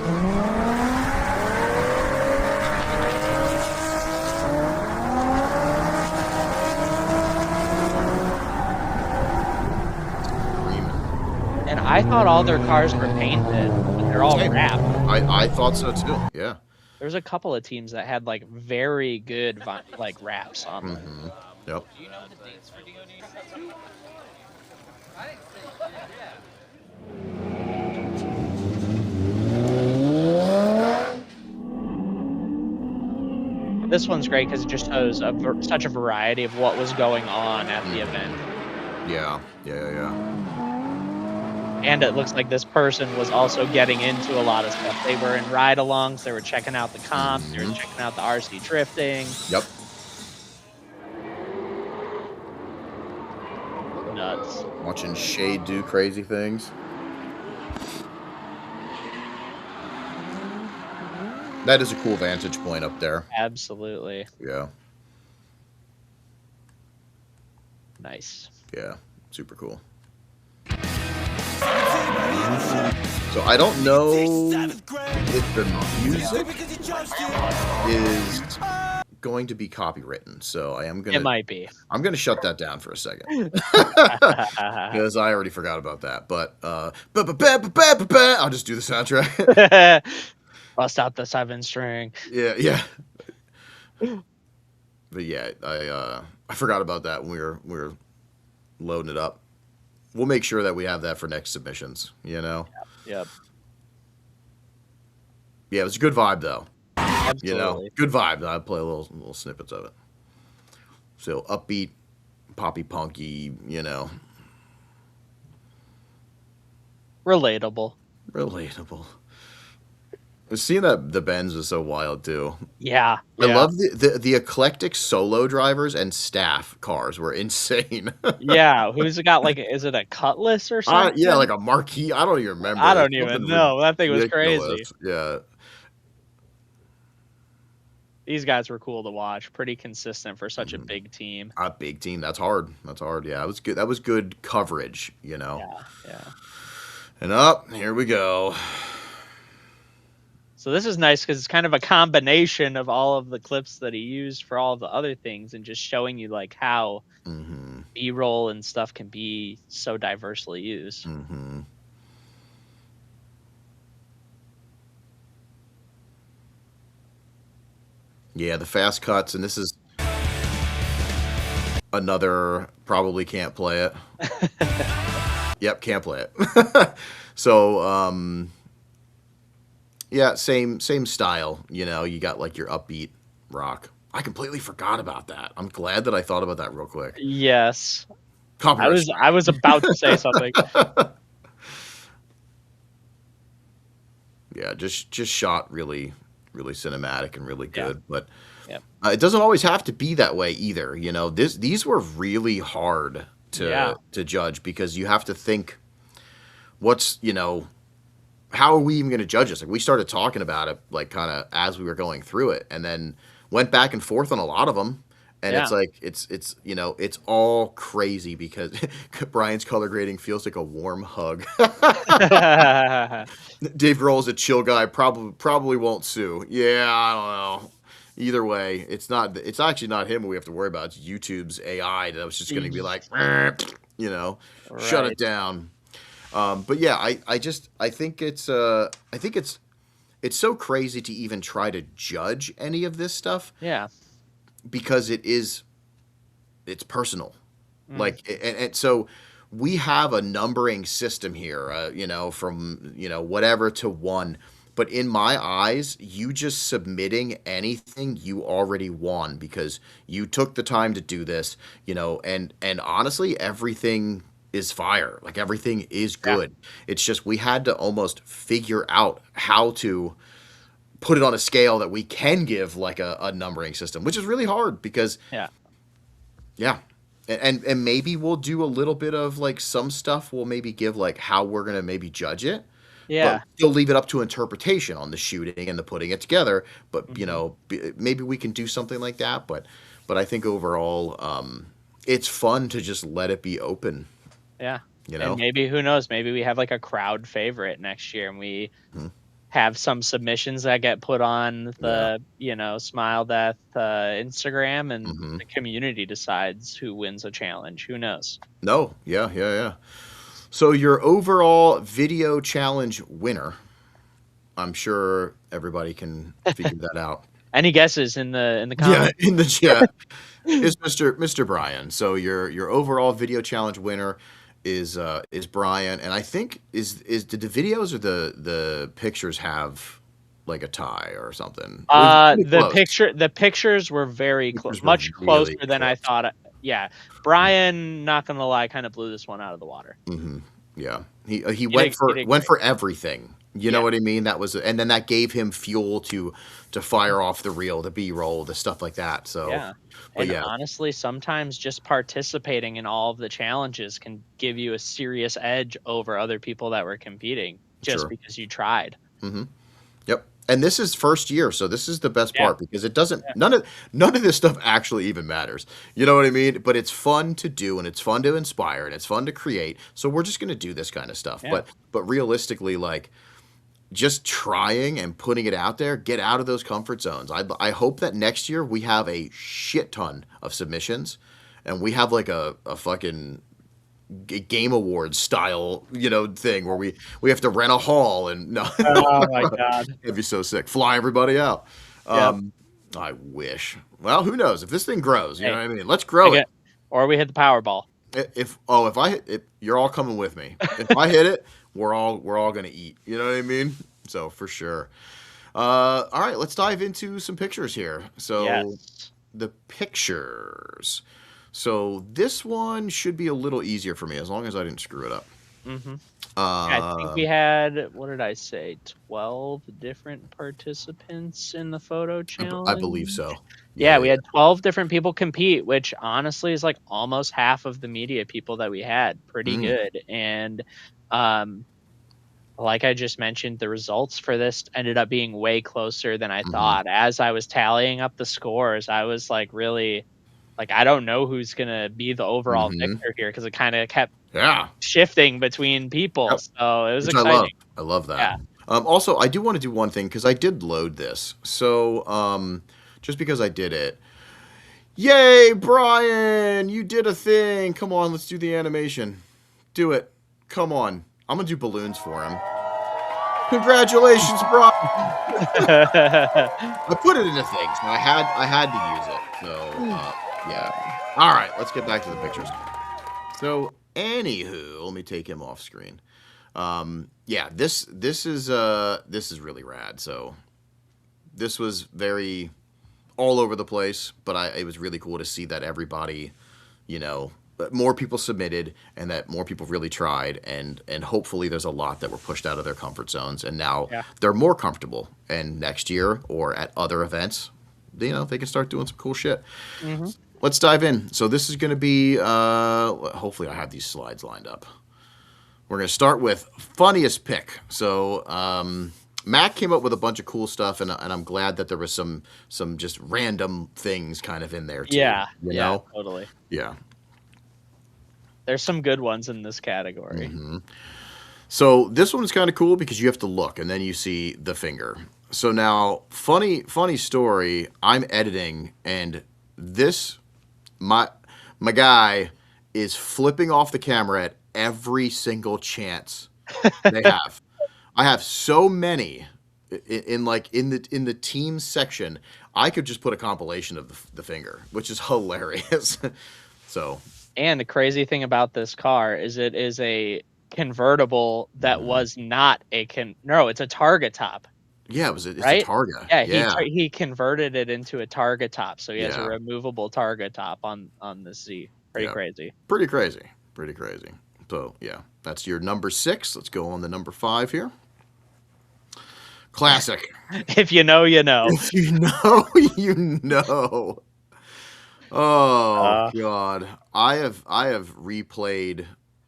[SPEAKER 3] And I thought all their cars were painted, but they're all
[SPEAKER 1] Same.
[SPEAKER 3] wrapped.
[SPEAKER 1] I thought so too. Yeah.
[SPEAKER 3] There's a couple of teams that had like very good like wraps on them.
[SPEAKER 1] Mm-hmm. Yep.
[SPEAKER 3] This one's great because it just shows such a variety of what was going on at the event.
[SPEAKER 1] Yeah. Yeah.
[SPEAKER 3] And it looks like this person was also getting into a lot of stuff. They were in ride-alongs, they were checking out the comps, they were checking out the RC drifting.
[SPEAKER 1] Yep.
[SPEAKER 3] Nuts.
[SPEAKER 1] Watching Shade do crazy things. That is a cool vantage point up there.
[SPEAKER 3] Absolutely.
[SPEAKER 1] Yeah.
[SPEAKER 3] Nice.
[SPEAKER 1] Yeah. Super cool. So I don't know if the music is going to be copywritten, so I am
[SPEAKER 3] It
[SPEAKER 1] gonna
[SPEAKER 3] might be.
[SPEAKER 1] I'm gonna shut that down for a second because I already forgot about that. But I'll just do the soundtrack.
[SPEAKER 3] Bust out the 7-string.
[SPEAKER 1] Yeah. But yeah, I forgot about that when we were loading it up. We'll make sure that we have that for next submissions. You know.
[SPEAKER 3] Yep.
[SPEAKER 1] Yeah, it was a good vibe though.
[SPEAKER 3] Absolutely.
[SPEAKER 1] You know, good vibe. I'll play little snippets of it. So upbeat, poppy punky, you know.
[SPEAKER 3] Relatable.
[SPEAKER 1] Relatable. Seeing that the Benz was so wild too.
[SPEAKER 3] Yeah.
[SPEAKER 1] I love the eclectic solo drivers and staff cars were insane.
[SPEAKER 3] Yeah. Who's got like? Is it a Cutlass or something?
[SPEAKER 1] Yeah, like a marquee. I don't even remember.
[SPEAKER 3] I don't
[SPEAKER 1] Something
[SPEAKER 3] even know. That thing was
[SPEAKER 1] ridiculous.
[SPEAKER 3] crazy.
[SPEAKER 1] Yeah.
[SPEAKER 3] These guys were cool to watch. Pretty consistent for such a big team.
[SPEAKER 1] A big team. That's hard. That's hard. Yeah, it was good. That was good coverage. You know.
[SPEAKER 3] Yeah.
[SPEAKER 1] And up here we go.
[SPEAKER 3] So this is nice because it's kind of a combination of all of the clips that he used for all of the other things and just showing you like how B-roll and stuff can be so diversely used.
[SPEAKER 1] Mm-hmm. Yeah, the fast cuts, and this is another probably can't play it. Yep, can't play it. So, yeah, same style. You know, you got like your upbeat rock. I completely forgot about that. I'm glad that I thought about that real quick.
[SPEAKER 3] Yes.
[SPEAKER 1] Copyright
[SPEAKER 3] I was about to say something.
[SPEAKER 1] Yeah, just shot really cinematic and really good. But
[SPEAKER 3] Yep.
[SPEAKER 1] it doesn't always have to be that way either. You know, these were really hard to judge because you have to think what's, you know, how are we even going to judge this? Like we started talking about it like kind of as we were going through it and then went back and forth on a lot of them. And it's like, it's, you know, it's all crazy because Brian's color grading feels like a warm hug. Dave Grohl is a chill guy. Probably won't sue. Yeah, I don't know. Either way, it's actually not him we have to worry about. It's YouTube's AI that was just going to be like, you know, shut it down. But yeah, I think it's so crazy to even try to judge any of this stuff.
[SPEAKER 3] Yeah.
[SPEAKER 1] Because it's personal. Like, and so we have a numbering system here, you know, from, you know, whatever to 1. But in my eyes, you just submitting anything, you already won because you took the time to do this, you know, and honestly, everything is fire. Like everything is good. Yeah. It's just we had to almost figure out how to put it on a scale that we can give like a numbering system, which is really hard because And maybe we'll do a little bit of like some stuff. We'll maybe give like how we're gonna maybe judge it, but
[SPEAKER 3] Yeah.
[SPEAKER 1] still leave it up to interpretation on the shooting and the putting it together. But
[SPEAKER 3] Hmm.
[SPEAKER 1] maybe we can do something like that. But I think overall, it's fun to just let it be open.
[SPEAKER 3] Yeah.
[SPEAKER 1] You
[SPEAKER 3] And
[SPEAKER 1] know.
[SPEAKER 3] maybe, who knows, maybe we have like a crowd favorite next year and we
[SPEAKER 1] Mhm.
[SPEAKER 3] have some submissions that get put on
[SPEAKER 1] Yeah.
[SPEAKER 3] the, Smile Death Instagram, and
[SPEAKER 1] Hmm.
[SPEAKER 3] the community decides who wins a challenge. Who knows?
[SPEAKER 1] No. Yeah. Yeah. Yeah. So your overall video challenge winner, I'm sure everybody can figure that out.
[SPEAKER 3] Any guesses in the
[SPEAKER 1] Yeah,
[SPEAKER 3] comments?
[SPEAKER 1] in the chat is Mr. Brian. So your overall video challenge winner is Brian, and I think is did the videos or the pictures have like a tie or something? It was pretty close.
[SPEAKER 3] The pictures were very close,
[SPEAKER 1] Pictures were
[SPEAKER 3] much
[SPEAKER 1] really
[SPEAKER 3] closer than I
[SPEAKER 1] close.
[SPEAKER 3] thought. Yeah, Brian, not gonna lie, kind of blew this one out of the water.
[SPEAKER 1] Hmm. Yeah, he
[SPEAKER 3] He did
[SPEAKER 1] went
[SPEAKER 3] great.
[SPEAKER 1] for everything. You know
[SPEAKER 3] Yeah.
[SPEAKER 1] what I mean? That was, and then that gave him fuel to fire off the reel, the B roll, the stuff like that. So,
[SPEAKER 3] Yeah.
[SPEAKER 1] but
[SPEAKER 3] And
[SPEAKER 1] yeah,
[SPEAKER 3] honestly, sometimes just participating in all of the challenges can give you a serious edge over other people that were competing just
[SPEAKER 1] sure.
[SPEAKER 3] because you tried.
[SPEAKER 1] Hmm. Yep. And this is first year, so this is the best
[SPEAKER 3] Yeah.
[SPEAKER 1] part because it doesn't
[SPEAKER 3] Yeah.
[SPEAKER 1] none of this stuff actually even matters. You know what I mean? But it's fun to do and it's fun to inspire and it's fun to create. So we're just going to do this kind of stuff.
[SPEAKER 3] Yeah.
[SPEAKER 1] But realistically, like just trying and putting it out there, get out of those comfort zones. I hope that next year we have a shit ton of submissions and we have like a fucking game awards style, thing where we have to rent a hall and no,
[SPEAKER 3] Oh my God.
[SPEAKER 1] it'd be so sick. Fly everybody out.
[SPEAKER 3] Yep.
[SPEAKER 1] Um, I wish. Well, who knows if this thing grows? You know
[SPEAKER 3] Hey,
[SPEAKER 1] what I mean? Let's
[SPEAKER 3] I
[SPEAKER 1] grow it.
[SPEAKER 3] get, or we hit the Powerball.
[SPEAKER 1] If I hit it, you're all coming with me. If I hit it, we're all gonna eat. You know what I mean? So for sure. All right, let's dive into some pictures here. So
[SPEAKER 3] Yes.
[SPEAKER 1] the pictures. So this one should be a little easier for me as long as I didn't screw it up.
[SPEAKER 3] Mm-hmm. I think
[SPEAKER 1] Uh,
[SPEAKER 3] we had, what did I say, 12 different participants in the photo
[SPEAKER 1] I believe
[SPEAKER 3] challenge?
[SPEAKER 1] so. Yeah,
[SPEAKER 3] Yeah,
[SPEAKER 1] yeah,
[SPEAKER 3] we had 12 different people compete, which honestly is like almost half of the media people that we had.
[SPEAKER 1] yeah.
[SPEAKER 3] Pretty good. And um, like I just mentioned, the results for this ended up being way closer than I
[SPEAKER 1] Hmm.
[SPEAKER 3] thought. As I was tallying up the scores, I was like, really, like, I don't know who's going to be the overall
[SPEAKER 1] Hmm.
[SPEAKER 3] victor here because it kind of kept
[SPEAKER 1] Yeah.
[SPEAKER 3] shifting between people.
[SPEAKER 1] Yep.
[SPEAKER 3] So it was
[SPEAKER 1] Which I love.
[SPEAKER 3] exciting.
[SPEAKER 1] I love that.
[SPEAKER 3] Yeah.
[SPEAKER 1] Also, I do want to do one thing because I did load this. So, just because I did it, yay, Brian! You did a thing. Come on, let's do the animation. Do it. Come on. I'm gonna do balloons for him. Congratulations, Brian! I put it in a thing, so I had to use it. So, yeah. All right, let's get back to the pictures. So, anywho, let me take him off screen. Yeah, this is really rad. So this was very all over the place, but it was really cool to see that everybody, that more people submitted and that more people really tried, and hopefully there's a lot that were pushed out of their comfort zones and now
[SPEAKER 3] Yeah.
[SPEAKER 1] they're more comfortable. And next year or at other events, they can start doing some cool shit.
[SPEAKER 3] Hmm.
[SPEAKER 1] Let's dive in. So this is going to be hopefully I have these slides lined up. We're going to start with funniest pick. So Mac came up with a bunch of cool stuff, and I'm glad that there was some just random things kind of in there too.
[SPEAKER 3] Yeah.
[SPEAKER 1] You
[SPEAKER 3] Yeah,
[SPEAKER 1] know?
[SPEAKER 3] totally.
[SPEAKER 1] Yeah.
[SPEAKER 3] There's some good ones in this category.
[SPEAKER 1] Hmm. So this one's kind of cool because you have to look, and then you see the finger. So now, funny story. I'm editing, and this my guy is flipping off the camera at every single chance they have. I have so many in the team section. I could just put a compilation of the finger, which is hilarious. So,
[SPEAKER 3] And the crazy thing about this car is it is a convertible that was not no, it's a Targa top,
[SPEAKER 1] yeah, it's a
[SPEAKER 3] right?
[SPEAKER 1] Targa.
[SPEAKER 3] Yeah,
[SPEAKER 1] Yeah,
[SPEAKER 3] he converted it into a Targa top, so he has a
[SPEAKER 1] yeah,
[SPEAKER 3] removable Targa top on the Z. Pretty
[SPEAKER 1] yeah.
[SPEAKER 3] crazy.
[SPEAKER 1] Pretty crazy. Pretty crazy. So, yeah, that's your number 6. Let's go on the number 5 here. Classic.
[SPEAKER 3] If you know, you know.
[SPEAKER 1] If you know, you know. Oh
[SPEAKER 3] Uh,
[SPEAKER 1] God, I have replayed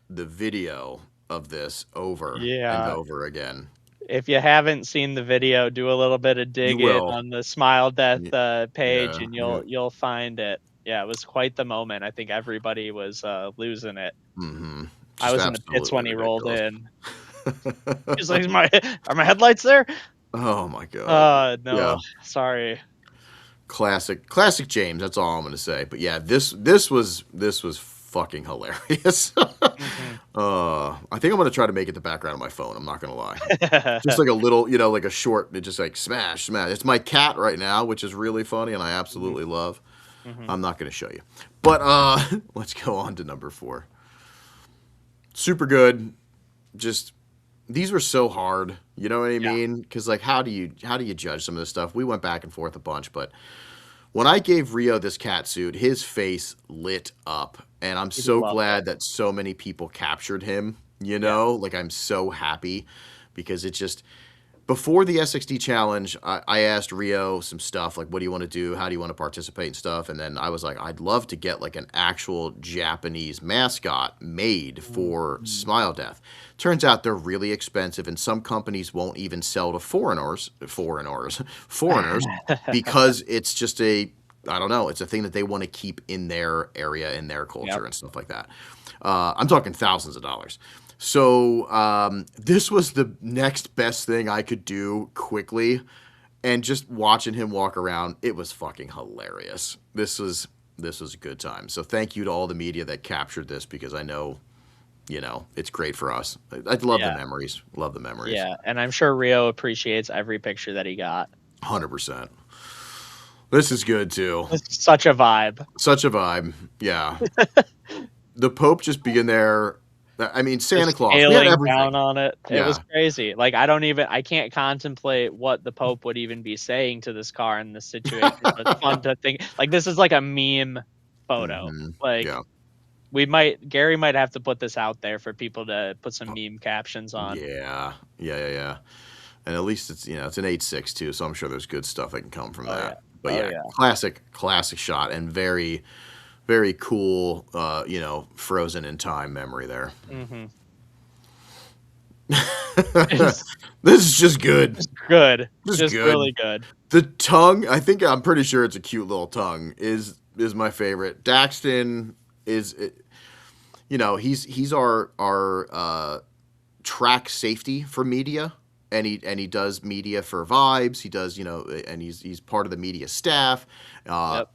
[SPEAKER 1] the video of this over and
[SPEAKER 3] yeah.
[SPEAKER 1] over again.
[SPEAKER 3] If you haven't seen the video, do a little bit of
[SPEAKER 1] You
[SPEAKER 3] digging
[SPEAKER 1] will.
[SPEAKER 3] on the Smile Death
[SPEAKER 1] Y-
[SPEAKER 3] page,
[SPEAKER 1] Yeah.
[SPEAKER 3] and
[SPEAKER 1] Yeah.
[SPEAKER 3] you'll find it. Yeah, it was quite the moment. I think everybody was losing it.
[SPEAKER 1] Mm-hmm.
[SPEAKER 3] I
[SPEAKER 1] Just
[SPEAKER 3] was in the pits
[SPEAKER 1] absolutely
[SPEAKER 3] when he rolled
[SPEAKER 1] ridiculous.
[SPEAKER 3] in. He's like, are my headlights there?
[SPEAKER 1] Oh my God. Yeah.
[SPEAKER 3] No, sorry.
[SPEAKER 1] Classic James. That's all I'm gonna say. But yeah, this was fucking hilarious.
[SPEAKER 3] Hmm.
[SPEAKER 1] I think I'm gonna try to make it the background of my phone. I'm not gonna lie. Just like a little, like a short, it just like smash, smash. It's my cat right now, which is really funny and I absolutely love.
[SPEAKER 3] Hmm.
[SPEAKER 1] I'm not gonna show you. But let's go on to number 4. Super good. Just these were so hard. You know what I
[SPEAKER 3] Yeah,
[SPEAKER 1] mean? Because like, how do you judge some of this stuff? We went back and forth a bunch, but when I gave Rio this cat suit, his face lit up, and I'm
[SPEAKER 3] he
[SPEAKER 1] so
[SPEAKER 3] loved it.
[SPEAKER 1] glad that so many people captured him.
[SPEAKER 3] Yeah.
[SPEAKER 1] Like I'm so happy because it just before the SXD challenge, I asked Rio some stuff like, "What do you want to do? How do you want to participate and stuff?" And then I was like, "I'd love to get like an actual Japanese mascot made for
[SPEAKER 3] Mhm.
[SPEAKER 1] Smile Death." Turns out they're really expensive, and some companies won't even sell to foreigners, because it's just I don't know, it's a thing that they want to keep in their area, in their
[SPEAKER 3] Yep.
[SPEAKER 1] culture, and stuff like that. I'm talking thousands of dollars. So this was the next best thing I could do quickly, and just watching him walk around, it was fucking hilarious. This was a good time. So thank you to all the media that captured this because I know, it's great for us. I love the
[SPEAKER 3] Yeah.
[SPEAKER 1] memories. Love the memories.
[SPEAKER 3] Yeah. And I'm sure Rio appreciates every picture that he got.
[SPEAKER 1] 100%. This is good too.
[SPEAKER 3] It's such a vibe.
[SPEAKER 1] Such a vibe. Yeah. The Pope just being there. I mean, Santa
[SPEAKER 3] Just
[SPEAKER 1] Claus. We had
[SPEAKER 3] scaling down
[SPEAKER 1] everything.
[SPEAKER 3] on it. It was
[SPEAKER 1] Yeah.
[SPEAKER 3] crazy. Like I can't contemplate what the Pope would even be saying to this car in this situation. But it's fun to think like this is like a meme photo.
[SPEAKER 1] Hmm.
[SPEAKER 3] Like
[SPEAKER 1] Yeah.
[SPEAKER 3] Gary might have to put this out there for people to put some meme captions on.
[SPEAKER 1] Yeah. Yeah. Yeah. Yeah. And at least it's an 8.6 too, so I'm sure there's good stuff that can come from
[SPEAKER 3] Oh yeah.
[SPEAKER 1] that. But
[SPEAKER 3] Oh
[SPEAKER 1] yeah,
[SPEAKER 3] yeah.
[SPEAKER 1] classic shot and very, very cool, frozen in time memory there.
[SPEAKER 3] Hmm.
[SPEAKER 1] This
[SPEAKER 3] It's
[SPEAKER 1] is just good.
[SPEAKER 3] good.
[SPEAKER 1] Just
[SPEAKER 3] Just
[SPEAKER 1] good.
[SPEAKER 3] really good.
[SPEAKER 1] The tongue, I'm pretty sure it's a cute little tongue, is my favorite. Daxton is, he's our track safety for media, and he does media for Vibes. He does, and he's part of the media staff. Uh,
[SPEAKER 3] Yep.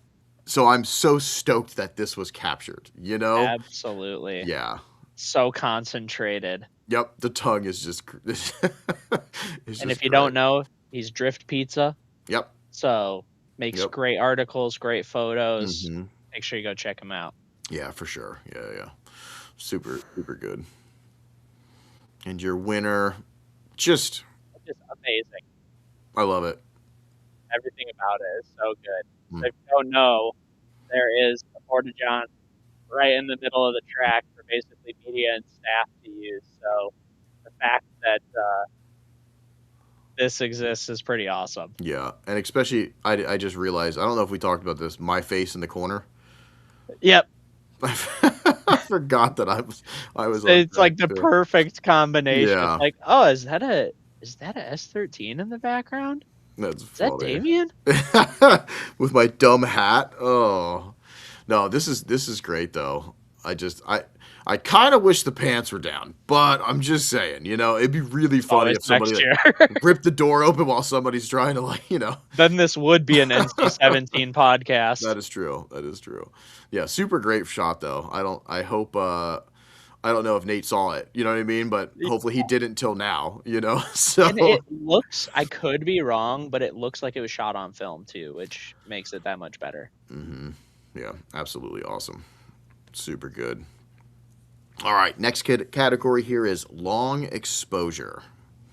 [SPEAKER 1] so I'm so stoked that this was captured.
[SPEAKER 3] Absolutely.
[SPEAKER 1] Yeah.
[SPEAKER 3] So concentrated.
[SPEAKER 1] Yep. The tongue is just is
[SPEAKER 3] And
[SPEAKER 1] just
[SPEAKER 3] if you
[SPEAKER 1] great.
[SPEAKER 3] don't know, he's Drift Pizza.
[SPEAKER 1] Yep.
[SPEAKER 3] So makes
[SPEAKER 1] Yep.
[SPEAKER 3] great articles, great photos.
[SPEAKER 1] Hmm.
[SPEAKER 3] Make sure you go check him out.
[SPEAKER 1] Yeah, for sure. Yeah, yeah. Super, super good. And your winner, just,
[SPEAKER 3] Just amazing.
[SPEAKER 1] I love it.
[SPEAKER 3] Everything about it is so good.
[SPEAKER 1] Mm.
[SPEAKER 3] So if you don't know, there is a Porta John right in the middle of the track for basically media and staff to use. So the fact that this exists is pretty awesome.
[SPEAKER 1] Yeah, and especially, I just realized, I don't know if we talked about this, my face in the corner.
[SPEAKER 3] Yep.
[SPEAKER 1] I forgot that I was on
[SPEAKER 3] It's like
[SPEAKER 1] track
[SPEAKER 3] the
[SPEAKER 1] too.
[SPEAKER 3] perfect combination.
[SPEAKER 1] Yeah.
[SPEAKER 3] It's like, oh, is that a S13 in the background?
[SPEAKER 1] That's
[SPEAKER 3] Is that
[SPEAKER 1] funny.
[SPEAKER 3] Damien?
[SPEAKER 1] With my dumb hat. Oh. No, this is great though. I kind of wish the pants were down, but I'm just saying, it'd be really funny
[SPEAKER 3] Always
[SPEAKER 1] if somebody
[SPEAKER 3] next
[SPEAKER 1] like,
[SPEAKER 3] year.
[SPEAKER 1] ripped the door open while somebody's trying to
[SPEAKER 3] Then this would be an NC-17 podcast.
[SPEAKER 1] That is true. That is true. Yeah, super great shot though. I hope I don't know if Nate saw it, you know what I mean, but hopefully he didn't till now, So
[SPEAKER 3] And it looks, I could be wrong, but it looks like it was shot on film too, which makes it that much better.
[SPEAKER 1] Mhm. Yeah, absolutely awesome. Super good. All right, next category here is long exposure.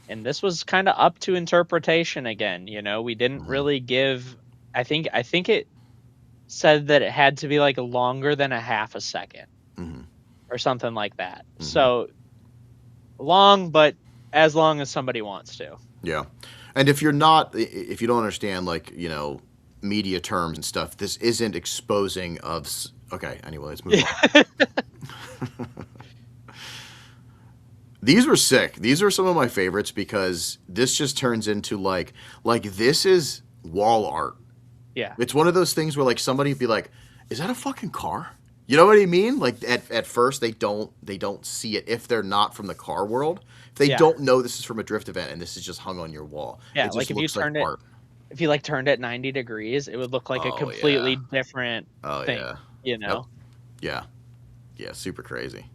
[SPEAKER 3] And this was kind of up to interpretation again. We didn't
[SPEAKER 1] Mhm.
[SPEAKER 3] really give. I think it said that it had to be like longer than a half a second
[SPEAKER 1] Mhm.
[SPEAKER 3] or something like that.
[SPEAKER 1] Mhm.
[SPEAKER 3] So long, but as long as somebody wants to.
[SPEAKER 1] Yeah. And if you don't understand, like, media terms and stuff, this isn't exposing of. Okay, anyway, let's move on. These were sick. These are some of my favorites because this just turns into like this is wall art.
[SPEAKER 3] Yeah.
[SPEAKER 1] It's one of those things where like somebody would be like, "Is that a fucking car?" You know what I mean? Like at first they don't see it if they're not from the car world. If they don't know this is from a drift event and this is just hung on your wall.
[SPEAKER 3] Yeah,
[SPEAKER 1] It just
[SPEAKER 3] like if you
[SPEAKER 1] looks
[SPEAKER 3] turned
[SPEAKER 1] art.
[SPEAKER 3] if you like turned it 90 degrees, it would look like a completely different thing,
[SPEAKER 1] yeah.
[SPEAKER 3] you know?
[SPEAKER 1] Yep. Yeah, super crazy.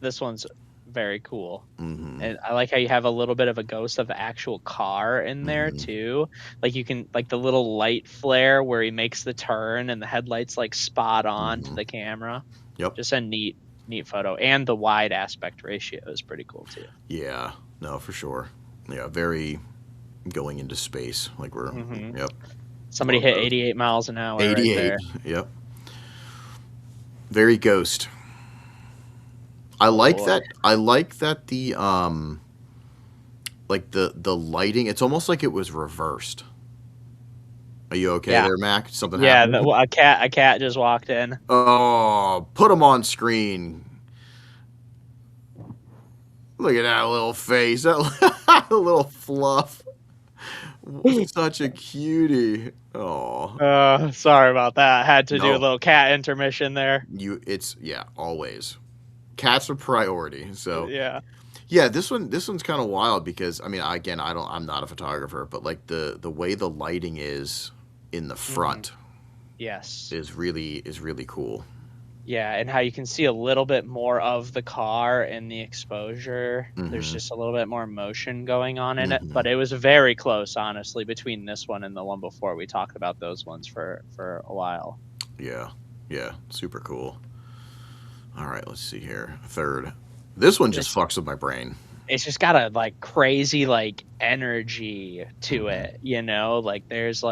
[SPEAKER 3] This one's very cool.
[SPEAKER 1] Mm-hmm.
[SPEAKER 3] And I like how you have a little bit of a ghost of the actual car in there too. Like you can like the little light flare where he makes the turn and the headlights like spot on to the camera.
[SPEAKER 1] Yep.
[SPEAKER 3] Just a neat photo. And the wide aspect ratio is pretty cool too.
[SPEAKER 1] Yeah, no, for sure. Yeah, very going into space. Like we're yep.
[SPEAKER 3] Somebody hit 88 miles an hour.
[SPEAKER 1] 88.
[SPEAKER 3] Right there.
[SPEAKER 1] Yep. Very ghost. I like that. I like that the like the lighting. It's almost like it was reversed. Are you okay there, Mac? Something happened?
[SPEAKER 3] Yeah, a cat just walked in.
[SPEAKER 1] Oh, put him on screen. Look at that little face. That little fluff. Such a cutie. Oh.
[SPEAKER 3] Sorry about that. Had to do a little cat intermission there.
[SPEAKER 1] Always. Cats are priority. So
[SPEAKER 3] yeah,
[SPEAKER 1] this one's kind of wild because I mean, again, I'm not a photographer, but like the way the lighting is in the front, is really cool.
[SPEAKER 3] Yeah, and how you can see a little bit more of the car in the exposure. There's just a little bit more motion going on in it, but it was very close, honestly, between this one and the one before. We talked about those ones for a while.
[SPEAKER 1] Yeah, super cool. All right, let's see here. Third. This one just fucks with my brain.
[SPEAKER 3] It's just got a like crazy like energy to it, you know? Like there's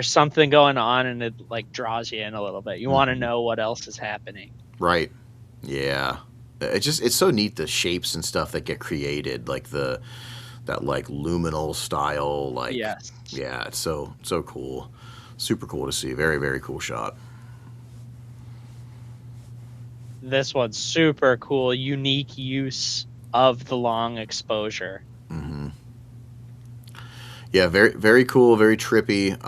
[SPEAKER 3] something going on and it like draws you in a little bit. You want to know what else is happening.
[SPEAKER 1] Right. Yeah. It's so neat the shapes and stuff that get created, like that like luminal style, like yeah, it's so cool. Super cool to see. Very, very cool shot.
[SPEAKER 3] This one's super cool, unique use of the long exposure.
[SPEAKER 1] Yeah, very, very cool, very trippy.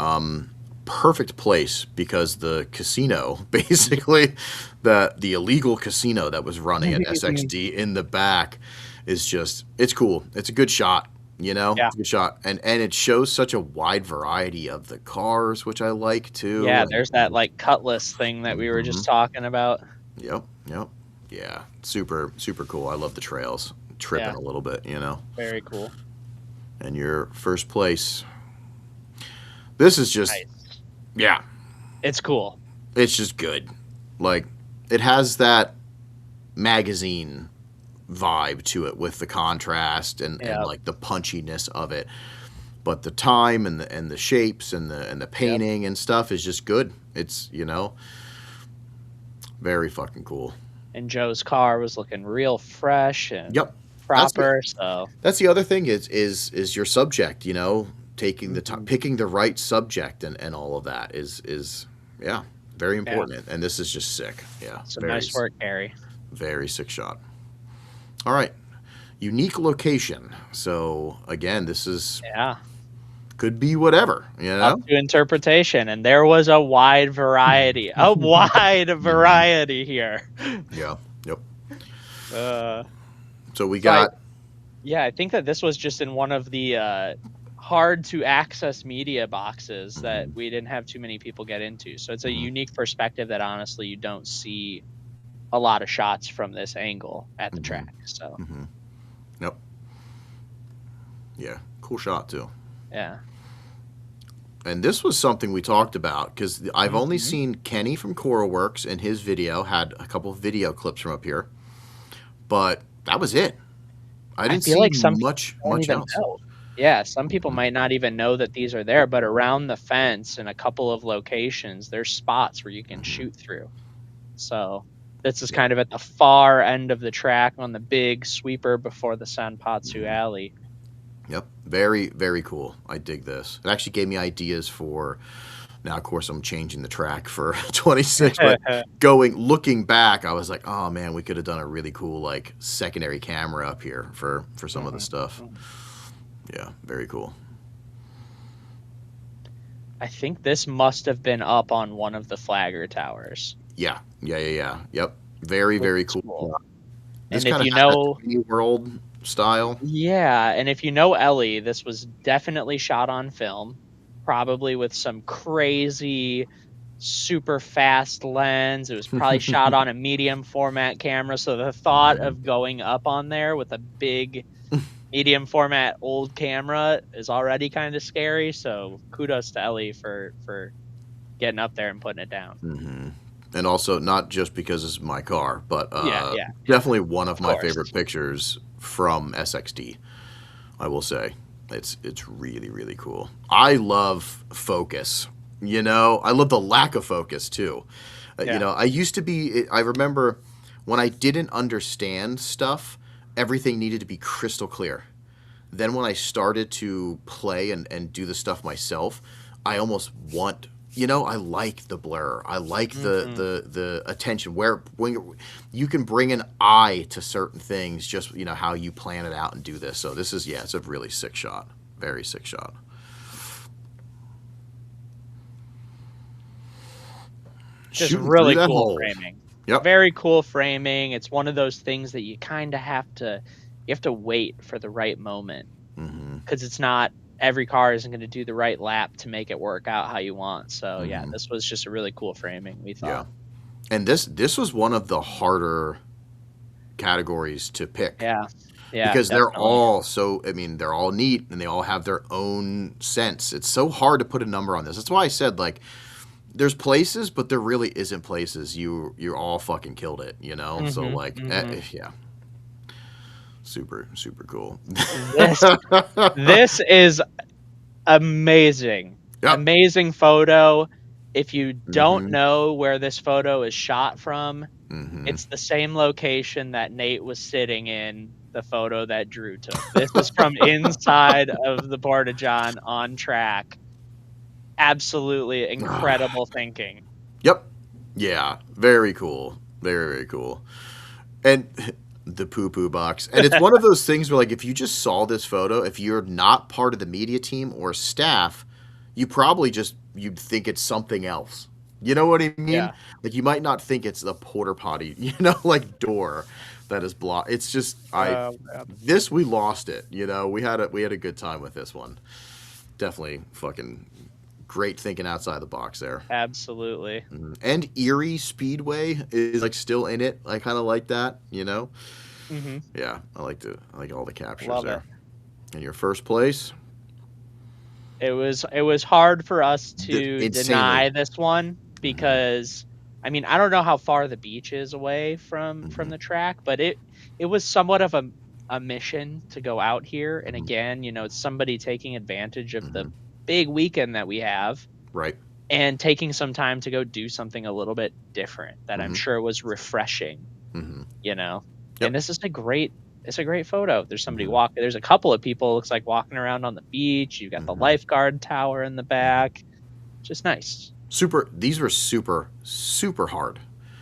[SPEAKER 1] Perfect place because the casino, basically, the illegal casino that was running at sXd in the back is it's cool. It's a good shot, you know?
[SPEAKER 3] Yeah.
[SPEAKER 1] It's a good shot. And it shows such a wide variety of the cars, which I like too.
[SPEAKER 3] Yeah, there's that like cutlass thing that we were just talking about.
[SPEAKER 1] Yep. Yeah, super, super cool. I love the trails. Tripping a little bit, you know?
[SPEAKER 3] Very cool.
[SPEAKER 1] And your first place. This is just, yeah.
[SPEAKER 3] It's cool.
[SPEAKER 1] It's just good. Like, it has that magazine vibe to it with the contrast and like the punchiness of it. But the time and the shapes and the painting and stuff is just good. It's, you know, very fucking cool.
[SPEAKER 3] And Joe's car was looking real fresh and proper.
[SPEAKER 1] That's the other thing is your subject, you know, taking the time, picking the right subject and all of that is very important. And this is just sick. Yeah.
[SPEAKER 3] So nice work, Harry.
[SPEAKER 1] Very sick shot. All right. Unique location. So again, this is could be whatever, you know,
[SPEAKER 3] up to interpretation. And there was a wide variety, here.
[SPEAKER 1] Yeah. Yep.
[SPEAKER 3] So
[SPEAKER 1] we got.
[SPEAKER 3] I think that this was just in one of the hard to access media boxes that we didn't have too many people get into. So it's a unique perspective that honestly you don't see a lot of shots from this angle at the track. So.
[SPEAKER 1] Yep. Yeah. Cool shot too.
[SPEAKER 3] Yeah.
[SPEAKER 1] And this was something we talked about because I've only seen Kenny from CoralWorks in his video, had a couple of video clips from up here, but that was it. I didn't see like much else.
[SPEAKER 3] Yeah, some people might not even know that these are there, but around the fence in a couple of locations, there's spots where you can shoot through. So this is kind of at the far end of the track on the big sweeper before the Sanpatsu Alley.
[SPEAKER 1] Yep. Very, very cool. I dig this. It actually gave me ideas for. Now, of course, I'm changing the track for 26, but looking back, I was like, oh man, we could have done a really cool like secondary camera up here for some of the stuff. Yeah, very cool.
[SPEAKER 3] I think this must have been up on one of the flagger towers.
[SPEAKER 1] Yeah. Yep. Very, very cool. This
[SPEAKER 3] And if
[SPEAKER 1] kind
[SPEAKER 3] you
[SPEAKER 1] of has
[SPEAKER 3] know,
[SPEAKER 1] that New World style.
[SPEAKER 3] yeah, and if you know Ellie, this was definitely shot on film, probably with some crazy super fast lens. It was probably shot on a medium format camera, so the thought of going up on there with a big medium format old camera is already kind of scary. So kudos to Ellie for getting up there and putting it down.
[SPEAKER 1] Mm-hmm. And also, not just because it's my car, but
[SPEAKER 3] Yeah.
[SPEAKER 1] definitely one of my
[SPEAKER 3] course.
[SPEAKER 1] favorite pictures from sXd. I will say, it's really, really cool. I love focus. You know, I love the lack of focus too.
[SPEAKER 3] Yeah.
[SPEAKER 1] You know, I used to be. I remember when I didn't understand stuff, everything needed to be crystal clear. Then when I started to play and do the stuff myself, I almost want. You know, I like the blur. I like the attention when you can bring an eye to certain things. Just you know how you plan it out and do this. So this is it's a really sick shot. Very sick shot.
[SPEAKER 3] Just
[SPEAKER 1] Shooting
[SPEAKER 3] really
[SPEAKER 1] through that
[SPEAKER 3] cool
[SPEAKER 1] hole.
[SPEAKER 3] framing.
[SPEAKER 1] Yep.
[SPEAKER 3] Very cool framing. It's one of those things that you kind of have to wait for the right moment, because it's not every car isn't going to do the right lap to make it work out how you want. So yeah, this was just a really cool framing, we thought.
[SPEAKER 1] Yeah. And this was one of the harder categories to pick.
[SPEAKER 3] Yeah.
[SPEAKER 1] Because
[SPEAKER 3] definitely.
[SPEAKER 1] they're all they're all neat and they all have their own sense. It's so hard to put a number on this. That's why I said like there's places, but there really isn't places. You all fucking killed it, you know? So like yeah. Super, super cool.
[SPEAKER 3] This is amazing.
[SPEAKER 1] Yep.
[SPEAKER 3] Amazing photo. If you don't know where this photo is shot from, it's the same location that Nate was sitting in the photo that Drew took. This is from inside of the Porta-John on track. Absolutely incredible thinking.
[SPEAKER 1] Yep. Yeah. Very cool. Very, very cool. And the poo-poo box. And it's one of those things where, like, if you just saw this photo, if you're not part of the media team or staff, you probably you'd think it's something else. You know what I mean?
[SPEAKER 3] Yeah.
[SPEAKER 1] Like, you might not think it's the porta potty, you know, like, door that is blocked. It's just, we lost it, you know? We had a good time with this one. Definitely fucking great thinking outside the box there.
[SPEAKER 3] Absolutely.
[SPEAKER 1] And Erie Speedway is like still in it. I kind of like that, you know. Yeah, I like all the captures.
[SPEAKER 3] Love
[SPEAKER 1] there.
[SPEAKER 3] it.
[SPEAKER 1] And your first place.
[SPEAKER 3] It was hard for us to
[SPEAKER 1] Insanely.
[SPEAKER 3] deny this one because I mean I don't know how far the beach is away from the track, but it was somewhat of a mission to go out here, and again, you know, it's somebody taking advantage of the big weekend that we have,
[SPEAKER 1] right,
[SPEAKER 3] and taking some time to go do something a little bit different that I'm sure was refreshing, you know. And this is a great photo. There's somebody walking, there's a couple of people looks like walking around on the beach. You got the lifeguard tower in the back. Just nice.
[SPEAKER 1] These were super hard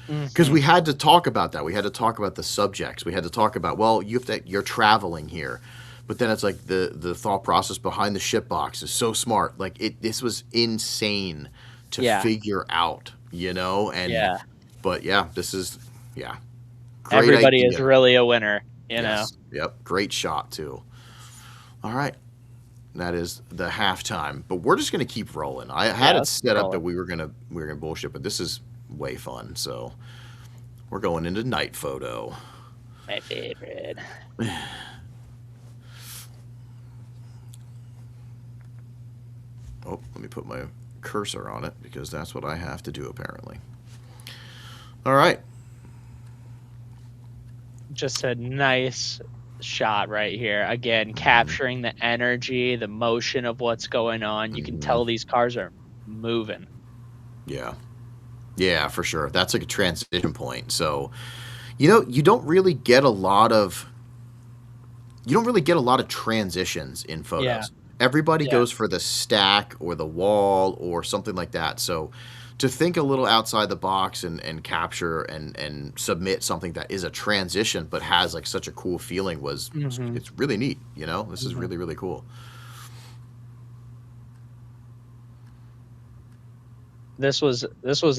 [SPEAKER 1] because we had to talk about that. We had to talk about the subjects. We had to talk about, well, you're traveling here. But then it's like the thought process behind the ship box is so smart. Like this was insane to figure out, you know? And but yeah, this is great
[SPEAKER 3] Everybody
[SPEAKER 1] idea.
[SPEAKER 3] is really a winner, you know.
[SPEAKER 1] Yep, great shot too. All right. That is the halftime. But we're just gonna keep rolling. I had it set up that we were gonna bullshit, but this is way fun. So we're going into night photo.
[SPEAKER 3] My favorite.
[SPEAKER 1] Oh, let me put my cursor on it because that's what I have to do apparently. All right.
[SPEAKER 3] Just a nice shot right here. Again, capturing the energy, the motion of what's going on. You can tell these cars are moving.
[SPEAKER 1] Yeah. Yeah, for sure. That's like a transition point. So, you know, you don't really get a lot of you don't really get a lot of transitions in
[SPEAKER 3] Yeah.
[SPEAKER 1] photos. Everybody
[SPEAKER 3] Yeah.
[SPEAKER 1] goes for the stack or the wall or something like that. So to think a little outside the box and capture and submit something that is a transition but has like such a cool feeling was
[SPEAKER 3] Mhm.
[SPEAKER 1] it's really neat. This is
[SPEAKER 3] Mhm.
[SPEAKER 1] really, really cool.
[SPEAKER 3] This was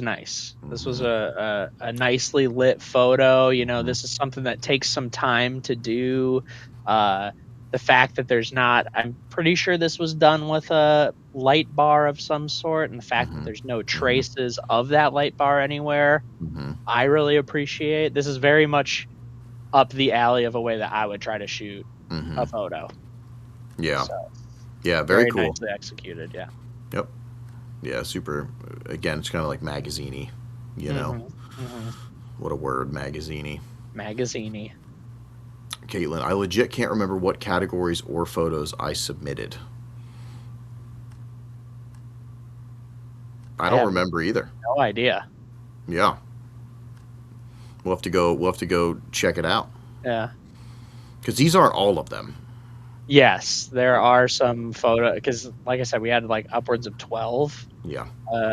[SPEAKER 3] nice. This was
[SPEAKER 1] Hmm.
[SPEAKER 3] a nicely lit photo.
[SPEAKER 1] Hmm.
[SPEAKER 3] This is something that takes some time to do. Uh, the fact that there's not, I'm pretty sure this was done with a light bar of some sort, and the fact that
[SPEAKER 1] Hmm.
[SPEAKER 3] there's no
[SPEAKER 1] Hmm.
[SPEAKER 3] traces of that light bar anywhere,
[SPEAKER 1] Hmm.
[SPEAKER 3] I really appreciate. This is very much up the alley of a way that I would try to shoot a
[SPEAKER 1] Hmm.
[SPEAKER 3] photo.
[SPEAKER 1] Yeah.
[SPEAKER 3] So
[SPEAKER 1] Yeah. Very
[SPEAKER 3] very
[SPEAKER 1] cool.
[SPEAKER 3] nicely executed. Yeah.
[SPEAKER 1] Yep. Yeah. Super. Again, it's kind of like magazine-y, you know.
[SPEAKER 3] Hmm. Hmm.
[SPEAKER 1] What a word, magazine-y.
[SPEAKER 3] Magazine-y.
[SPEAKER 1] Caitlin, I legit can't remember what categories or photos I submitted. I
[SPEAKER 3] I
[SPEAKER 1] don't
[SPEAKER 3] have
[SPEAKER 1] remember either.
[SPEAKER 3] no idea.
[SPEAKER 1] Yeah. We'll have to go check it out.
[SPEAKER 3] Yeah.
[SPEAKER 1] Because these aren't all of them.
[SPEAKER 3] Yes, there are some photo because, like I said, we had like upwards of 12
[SPEAKER 1] Yeah.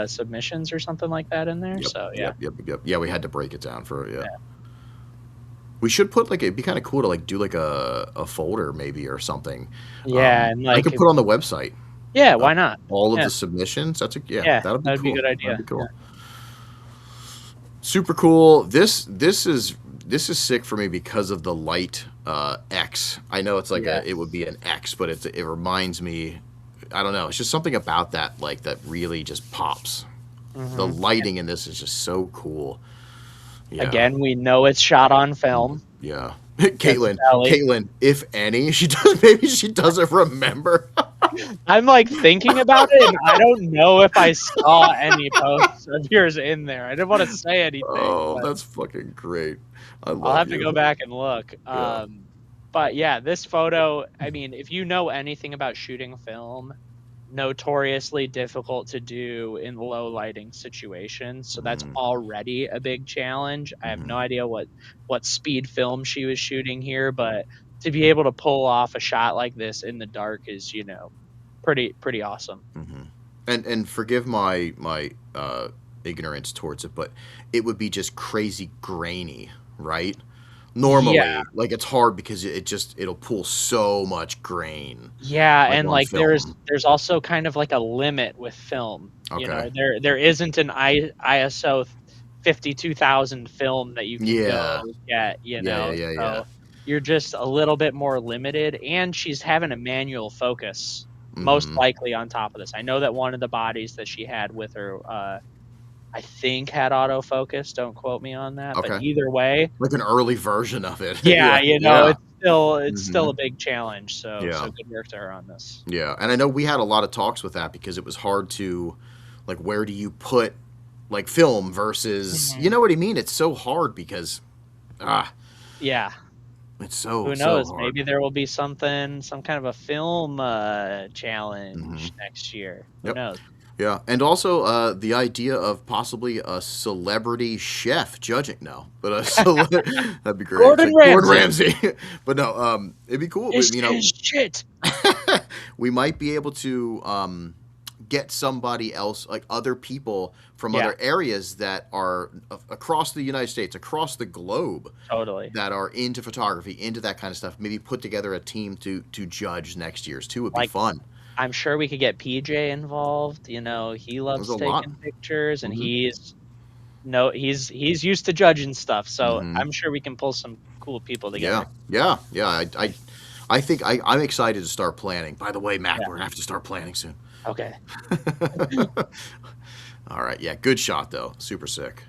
[SPEAKER 3] submissions or something like that in there.
[SPEAKER 1] Yep.
[SPEAKER 3] So yeah,
[SPEAKER 1] Yep. Yeah, we had to break it down for yeah.
[SPEAKER 3] yeah,
[SPEAKER 1] We should put like it'd be kind of cool to like do like a folder maybe or something.
[SPEAKER 3] yeah, and
[SPEAKER 1] I
[SPEAKER 3] like,
[SPEAKER 1] could put on the website
[SPEAKER 3] yeah,
[SPEAKER 1] uh,
[SPEAKER 3] why not?
[SPEAKER 1] all of
[SPEAKER 3] Yeah,
[SPEAKER 1] the submissions. Yeah,
[SPEAKER 3] yeah,
[SPEAKER 1] that'll be
[SPEAKER 3] that would be a
[SPEAKER 1] cool.
[SPEAKER 3] good
[SPEAKER 1] That'd
[SPEAKER 3] idea.
[SPEAKER 1] be
[SPEAKER 3] Yeah.
[SPEAKER 1] cool. Super cool. This is sick for me because of the light X. I know it's like
[SPEAKER 3] Yes.
[SPEAKER 1] it would be an X, but it reminds me. I don't know. It's just something about that that really just pops. The
[SPEAKER 3] Hmm.
[SPEAKER 1] lighting in this is just so cool. Yeah.
[SPEAKER 3] Again, we know it's shot on film.
[SPEAKER 1] Yeah.
[SPEAKER 3] That's Sally.
[SPEAKER 1] Caitlin, if any, maybe she doesn't remember.
[SPEAKER 3] I'm like thinking about it, and I don't know if I saw any posts of yours in there. I didn't want to say anything,
[SPEAKER 1] Oh,
[SPEAKER 3] but
[SPEAKER 1] that's fucking great. I
[SPEAKER 3] I'll
[SPEAKER 1] love
[SPEAKER 3] have to go
[SPEAKER 1] you.
[SPEAKER 3] back and look.
[SPEAKER 1] Yeah.
[SPEAKER 3] But yeah, this photo, I mean, if you know anything about shooting film, notoriously difficult to do in low lighting situations. So that's
[SPEAKER 1] Mhm.
[SPEAKER 3] already a big challenge. I have no
[SPEAKER 1] Mhm.
[SPEAKER 3] idea what speed film she was shooting here, but to be able to pull off a shot like this in the dark is, pretty awesome.
[SPEAKER 1] Mhm. And forgive my ignorance towards it, but it would be just crazy grainy, right?
[SPEAKER 3] Yeah.
[SPEAKER 1] Normally, like it's hard because it'll pull so much grain,
[SPEAKER 3] Yeah,
[SPEAKER 1] like
[SPEAKER 3] and
[SPEAKER 1] on
[SPEAKER 3] like
[SPEAKER 1] film.
[SPEAKER 3] there's also kind of like a limit with film.
[SPEAKER 1] Okay.
[SPEAKER 3] There isn't an ISO 52,000 film that you can
[SPEAKER 1] Yeah.
[SPEAKER 3] go get,
[SPEAKER 1] Yeah.
[SPEAKER 3] so you're just a little bit more limited. And she's having a manual focus most
[SPEAKER 1] Mhm.
[SPEAKER 3] likely on top of this. I know that one of the bodies that she had with her, I think had autofocus. Don't quote me on that, but
[SPEAKER 1] Okay.
[SPEAKER 3] either way,
[SPEAKER 1] Like an early version of it.
[SPEAKER 3] yeah,
[SPEAKER 1] Yeah. Yeah.
[SPEAKER 3] it's still a
[SPEAKER 1] Mhm.
[SPEAKER 3] big challenge. So
[SPEAKER 1] Yeah.
[SPEAKER 3] good work to her on this.
[SPEAKER 1] Yeah. And I know we had a lot of talks with that because it was hard to like where do you put like film versus you
[SPEAKER 3] Mhm.
[SPEAKER 1] know what I mean? It's so hard because ah,
[SPEAKER 3] Yeah.
[SPEAKER 1] it's so
[SPEAKER 3] Who
[SPEAKER 1] so
[SPEAKER 3] knows?
[SPEAKER 1] hard.
[SPEAKER 3] Maybe there will be some kind of a film
[SPEAKER 1] Hmm.
[SPEAKER 3] challenge next year. Who
[SPEAKER 1] Yep.
[SPEAKER 3] knows?
[SPEAKER 1] Yeah, and also the idea of possibly a celebrity chef judging. No, but that'd be great. It's
[SPEAKER 3] Gordon
[SPEAKER 1] like Gordon
[SPEAKER 3] Ramsay.
[SPEAKER 1] Ramsay, but no, it'd be cool.
[SPEAKER 3] This is shit.
[SPEAKER 1] We might be able to get somebody else, like other people from
[SPEAKER 3] Yeah,
[SPEAKER 1] other areas that are across the United States, across the globe,
[SPEAKER 3] totally.
[SPEAKER 1] that are into photography, into that kind of stuff. Maybe put together a team to judge next year's too. Would be
[SPEAKER 3] Like,
[SPEAKER 1] fun.
[SPEAKER 3] I'm sure we could get PJ involved. He
[SPEAKER 1] There's a
[SPEAKER 3] loves
[SPEAKER 1] lot.
[SPEAKER 3] taking pictures, and
[SPEAKER 1] Hmm.
[SPEAKER 3] he's used to judging stuff. So
[SPEAKER 1] Hmm.
[SPEAKER 3] I'm sure we can pull some cool people
[SPEAKER 1] Yeah,
[SPEAKER 3] together.
[SPEAKER 1] yeah. I think I'm excited to start planning. By the way, Mac,
[SPEAKER 3] Yeah.
[SPEAKER 1] we're gonna have to start planning soon.
[SPEAKER 3] Okay.
[SPEAKER 1] All right, yeah, good shot though, super sick.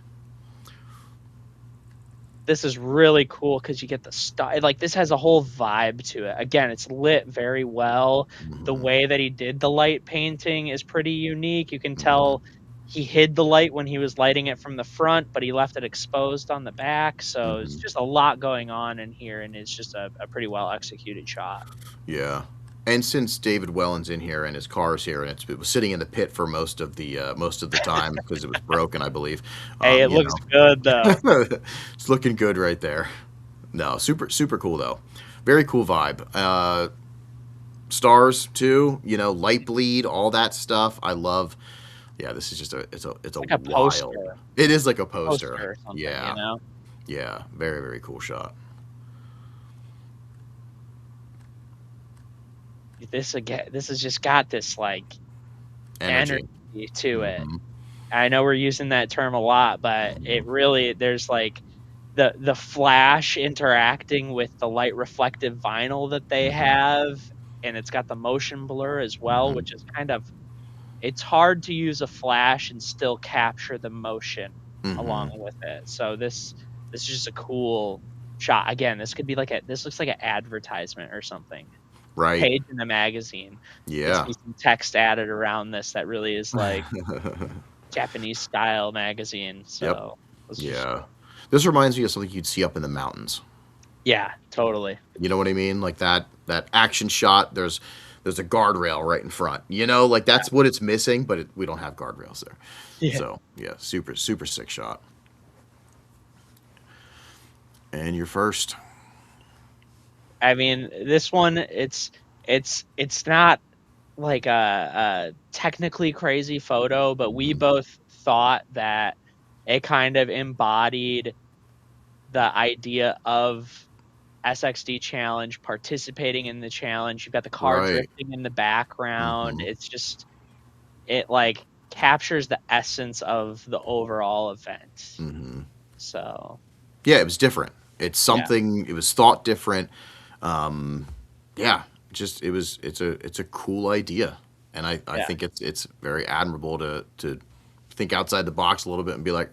[SPEAKER 3] This is really cool because you get the style. Like, this has a whole vibe to it. Again, it's lit very well. The
[SPEAKER 1] Hmm.
[SPEAKER 3] way that he did the light painting is pretty unique. You can
[SPEAKER 1] Hmm.
[SPEAKER 3] tell he hid the light when he was lighting it from the front, but he left it exposed on the back. So it's
[SPEAKER 1] Hmm.
[SPEAKER 3] just a lot going on in here, and it's just a pretty well executed shot.
[SPEAKER 1] Yeah, and since David Welland's in here and his car's here and it was sitting in the pit for most of the time because it was broken, I believe.
[SPEAKER 3] Hey, it
[SPEAKER 1] You
[SPEAKER 3] looks good though.
[SPEAKER 1] know, it's looking good right there. No, super super cool though. Very cool vibe. Stars too, light bleed, all that stuff. I love. Yeah, this is just it's a
[SPEAKER 3] Like a
[SPEAKER 1] wild.
[SPEAKER 3] poster,
[SPEAKER 1] It is like a poster.
[SPEAKER 3] or something,
[SPEAKER 1] Yeah, yeah, very very cool shot.
[SPEAKER 3] This has just got this like
[SPEAKER 1] Energy.
[SPEAKER 3] energy to it.
[SPEAKER 1] Hmm.
[SPEAKER 3] I know we're using that term a lot, but it really there's like the flash interacting with the light reflective vinyl that they
[SPEAKER 1] Hmm.
[SPEAKER 3] have, and it's got the motion blur as well,
[SPEAKER 1] Hmm.
[SPEAKER 3] which is kind of it's hard to use a flash and still capture the motion along
[SPEAKER 1] Hmm.
[SPEAKER 3] with it. So this is just a cool shot. Again, this could be like this looks like an advertisement or something.
[SPEAKER 1] Right.
[SPEAKER 3] Page in a magazine. You
[SPEAKER 1] Yeah.
[SPEAKER 3] see some text added around this that really is like Japanese style magazine.
[SPEAKER 1] Yep.
[SPEAKER 3] So it's just
[SPEAKER 1] Yeah. This reminds me of something you'd see up in the mountains.
[SPEAKER 3] yeah, totally.
[SPEAKER 1] You know what I mean? Like that action shot. There's a guardrail right in front. Like that's what it's missing, but we don't have guardrails there.
[SPEAKER 3] Yeah.
[SPEAKER 1] So yeah, super super sick shot. And you're first.
[SPEAKER 3] I mean, this one it's not like a technically crazy photo, but we both thought that it kind of embodied the idea of SXD challenge, participating in the challenge. You've got the car
[SPEAKER 1] Right.
[SPEAKER 3] drifting in the background.
[SPEAKER 1] Hmm.
[SPEAKER 3] It's just it like captures the essence of the overall event.
[SPEAKER 1] Hmm.
[SPEAKER 3] So
[SPEAKER 1] Yeah, it was different. It's
[SPEAKER 3] yeah,
[SPEAKER 1] something. It was thought different. Um, yeah, just it's a cool idea, and I
[SPEAKER 3] yeah.
[SPEAKER 1] think it's very admirable to think outside the box a little bit and be like,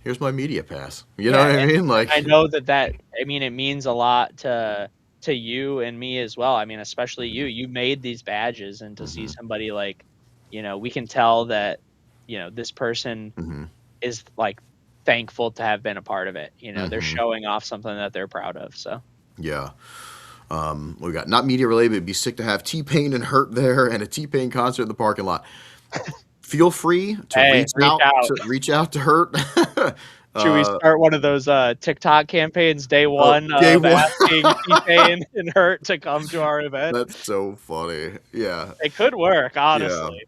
[SPEAKER 1] here's my media pass. You know
[SPEAKER 3] Yeah,
[SPEAKER 1] what I
[SPEAKER 3] and
[SPEAKER 1] mean?
[SPEAKER 3] I
[SPEAKER 1] Like,
[SPEAKER 3] know that I mean, it means a lot to you and me as well. I mean, especially you. You made these badges, and to see
[SPEAKER 1] hmm.
[SPEAKER 3] somebody like, we can tell that, this person
[SPEAKER 1] Hmm.
[SPEAKER 3] is like thankful to have been a part of it. They're
[SPEAKER 1] Hmm.
[SPEAKER 3] showing off something that they're proud of. So
[SPEAKER 1] Yeah. We got not media related, but it'd be sick to have T-Pain and Hurt there and a T-Pain concert in the parking lot. Feel free to
[SPEAKER 3] hey, reach out.
[SPEAKER 1] reach out to Hurt.
[SPEAKER 3] Should we
[SPEAKER 1] uh,
[SPEAKER 3] start one of those TikTok campaigns day one
[SPEAKER 1] day
[SPEAKER 3] of
[SPEAKER 1] one.
[SPEAKER 3] asking T-Pain and Hurt to come to our event?
[SPEAKER 1] That's so funny. Yeah.
[SPEAKER 3] It could work,
[SPEAKER 1] Yeah.
[SPEAKER 3] honestly.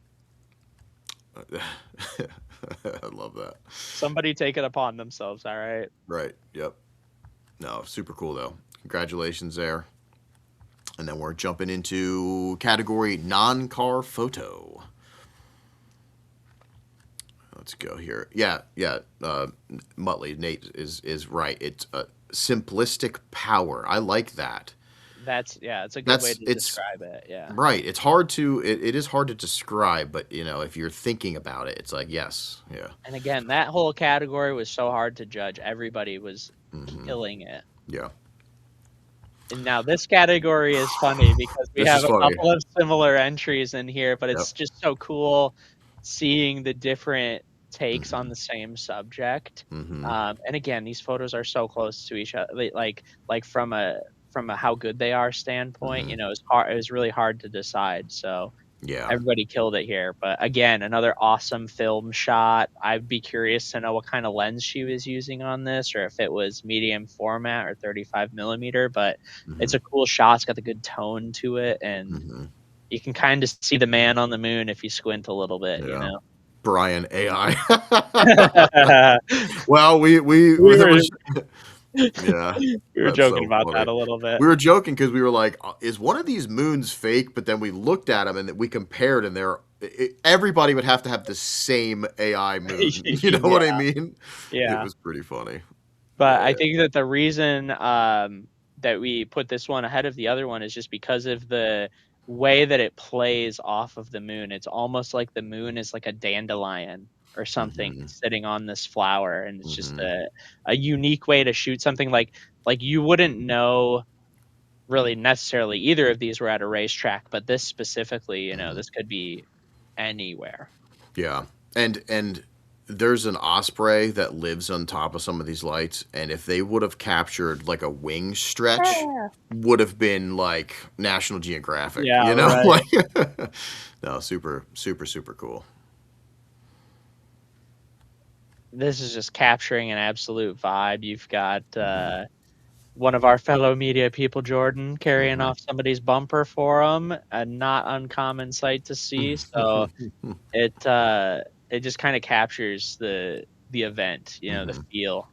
[SPEAKER 1] I love that.
[SPEAKER 3] Somebody take it upon themselves, all right?
[SPEAKER 1] Right. Yep. No, super cool though. Congratulations there. And then we're jumping into category non-car photo. Let's go here. Yeah, yeah. Muttley, Nate is right. It's simplistic power. I like that.
[SPEAKER 3] It's a good way to
[SPEAKER 1] It's
[SPEAKER 3] describe it. Yeah.
[SPEAKER 1] right. It's hard to it is hard to describe, but if you're thinking about it, it's like yes, yeah.
[SPEAKER 3] And again, that whole category was so hard to judge. Everybody was
[SPEAKER 1] Hmm.
[SPEAKER 3] killing it.
[SPEAKER 1] Yeah.
[SPEAKER 3] And now this category is funny because we
[SPEAKER 1] This is
[SPEAKER 3] have a
[SPEAKER 1] funny.
[SPEAKER 3] couple of similar entries in here, but
[SPEAKER 1] Yep.
[SPEAKER 3] it's just so cool seeing the different takes on
[SPEAKER 1] Hmm.
[SPEAKER 3] the same subject.
[SPEAKER 1] Hmm.
[SPEAKER 3] And again, these photos are so close to each other. Like from a how good they are standpoint,
[SPEAKER 1] Hmm.
[SPEAKER 3] it's hard. It was really hard to decide. So
[SPEAKER 1] Yeah.
[SPEAKER 3] everybody killed it here. But again, another awesome film shot. I'd be curious to know what kind of lens she was using on this, or if it was medium format or 35 millimeter. But
[SPEAKER 1] Hmm.
[SPEAKER 3] it's a cool shot. It's got the good tone to it, and
[SPEAKER 1] Hmm.
[SPEAKER 3] you can kind of see the man on the moon if you squint a little bit.
[SPEAKER 1] Yeah. Brian AI.
[SPEAKER 3] we
[SPEAKER 1] Well,
[SPEAKER 3] were
[SPEAKER 1] yeah,
[SPEAKER 3] we were
[SPEAKER 1] that's
[SPEAKER 3] joking
[SPEAKER 1] so
[SPEAKER 3] about
[SPEAKER 1] funny.
[SPEAKER 3] that a little bit.
[SPEAKER 1] We were joking because we were like, "Is one of these moons fake?" But then we looked at them and we compared, and everybody would have to have the same AI moon. You know what I
[SPEAKER 3] Yeah,
[SPEAKER 1] mean? It
[SPEAKER 3] yeah.
[SPEAKER 1] was pretty funny.
[SPEAKER 3] But I
[SPEAKER 1] Yeah.
[SPEAKER 3] think that the reason that we put this one ahead of the other one is just because of the way that it plays off of the moon. It's almost like the moon is like a dandelion or something
[SPEAKER 1] Hmm.
[SPEAKER 3] sitting on this flower, and it's just
[SPEAKER 1] Hmm.
[SPEAKER 3] a unique way to shoot something like you wouldn't know really necessarily either of these were at a racetrack, but this specifically,
[SPEAKER 1] Hmm.
[SPEAKER 3] this could be anywhere.
[SPEAKER 1] Yeah, and there's an osprey that lives on top of some of these lights, and if they would have captured like a wing stretch, would have been like National Geographic,
[SPEAKER 3] Yeah, right.
[SPEAKER 1] like no, super super super cool.
[SPEAKER 3] This is just capturing an absolute vibe. You've got one of our fellow media people, Jordan, carrying off somebody's bumper for him, a not uncommon sight to see. So it just kind of captures the event, the feel.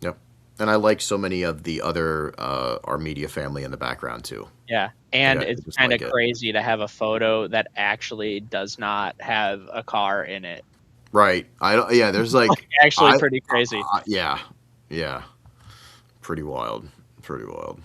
[SPEAKER 1] Yep. And I like so many of the other our media family in the background too.
[SPEAKER 3] Yeah,
[SPEAKER 1] Like
[SPEAKER 3] and
[SPEAKER 1] I
[SPEAKER 3] it's
[SPEAKER 1] just
[SPEAKER 3] kind of
[SPEAKER 1] like it.
[SPEAKER 3] crazy to have a photo that actually does not have a car in it.
[SPEAKER 1] Right. I don't. Yeah. There's like
[SPEAKER 3] Actually, pretty crazy.
[SPEAKER 1] Yeah. Yeah. Pretty wild. Pretty wild.